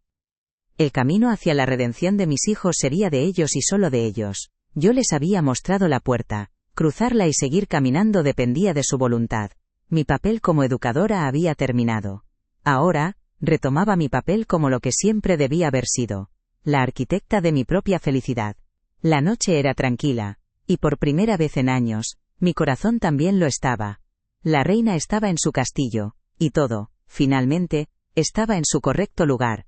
El camino hacia la redención de mis hijos sería de ellos y solo de ellos. Yo les había mostrado la puerta. Cruzarla y seguir caminando dependía de su voluntad. Mi papel como educadora había terminado. Ahora, retomaba mi papel como lo que siempre debía haber sido, la arquitecta de mi propia felicidad. La noche era tranquila, y por primera vez en años, mi corazón también lo estaba. La reina estaba en su castillo, y todo, finalmente, estaba en su correcto lugar.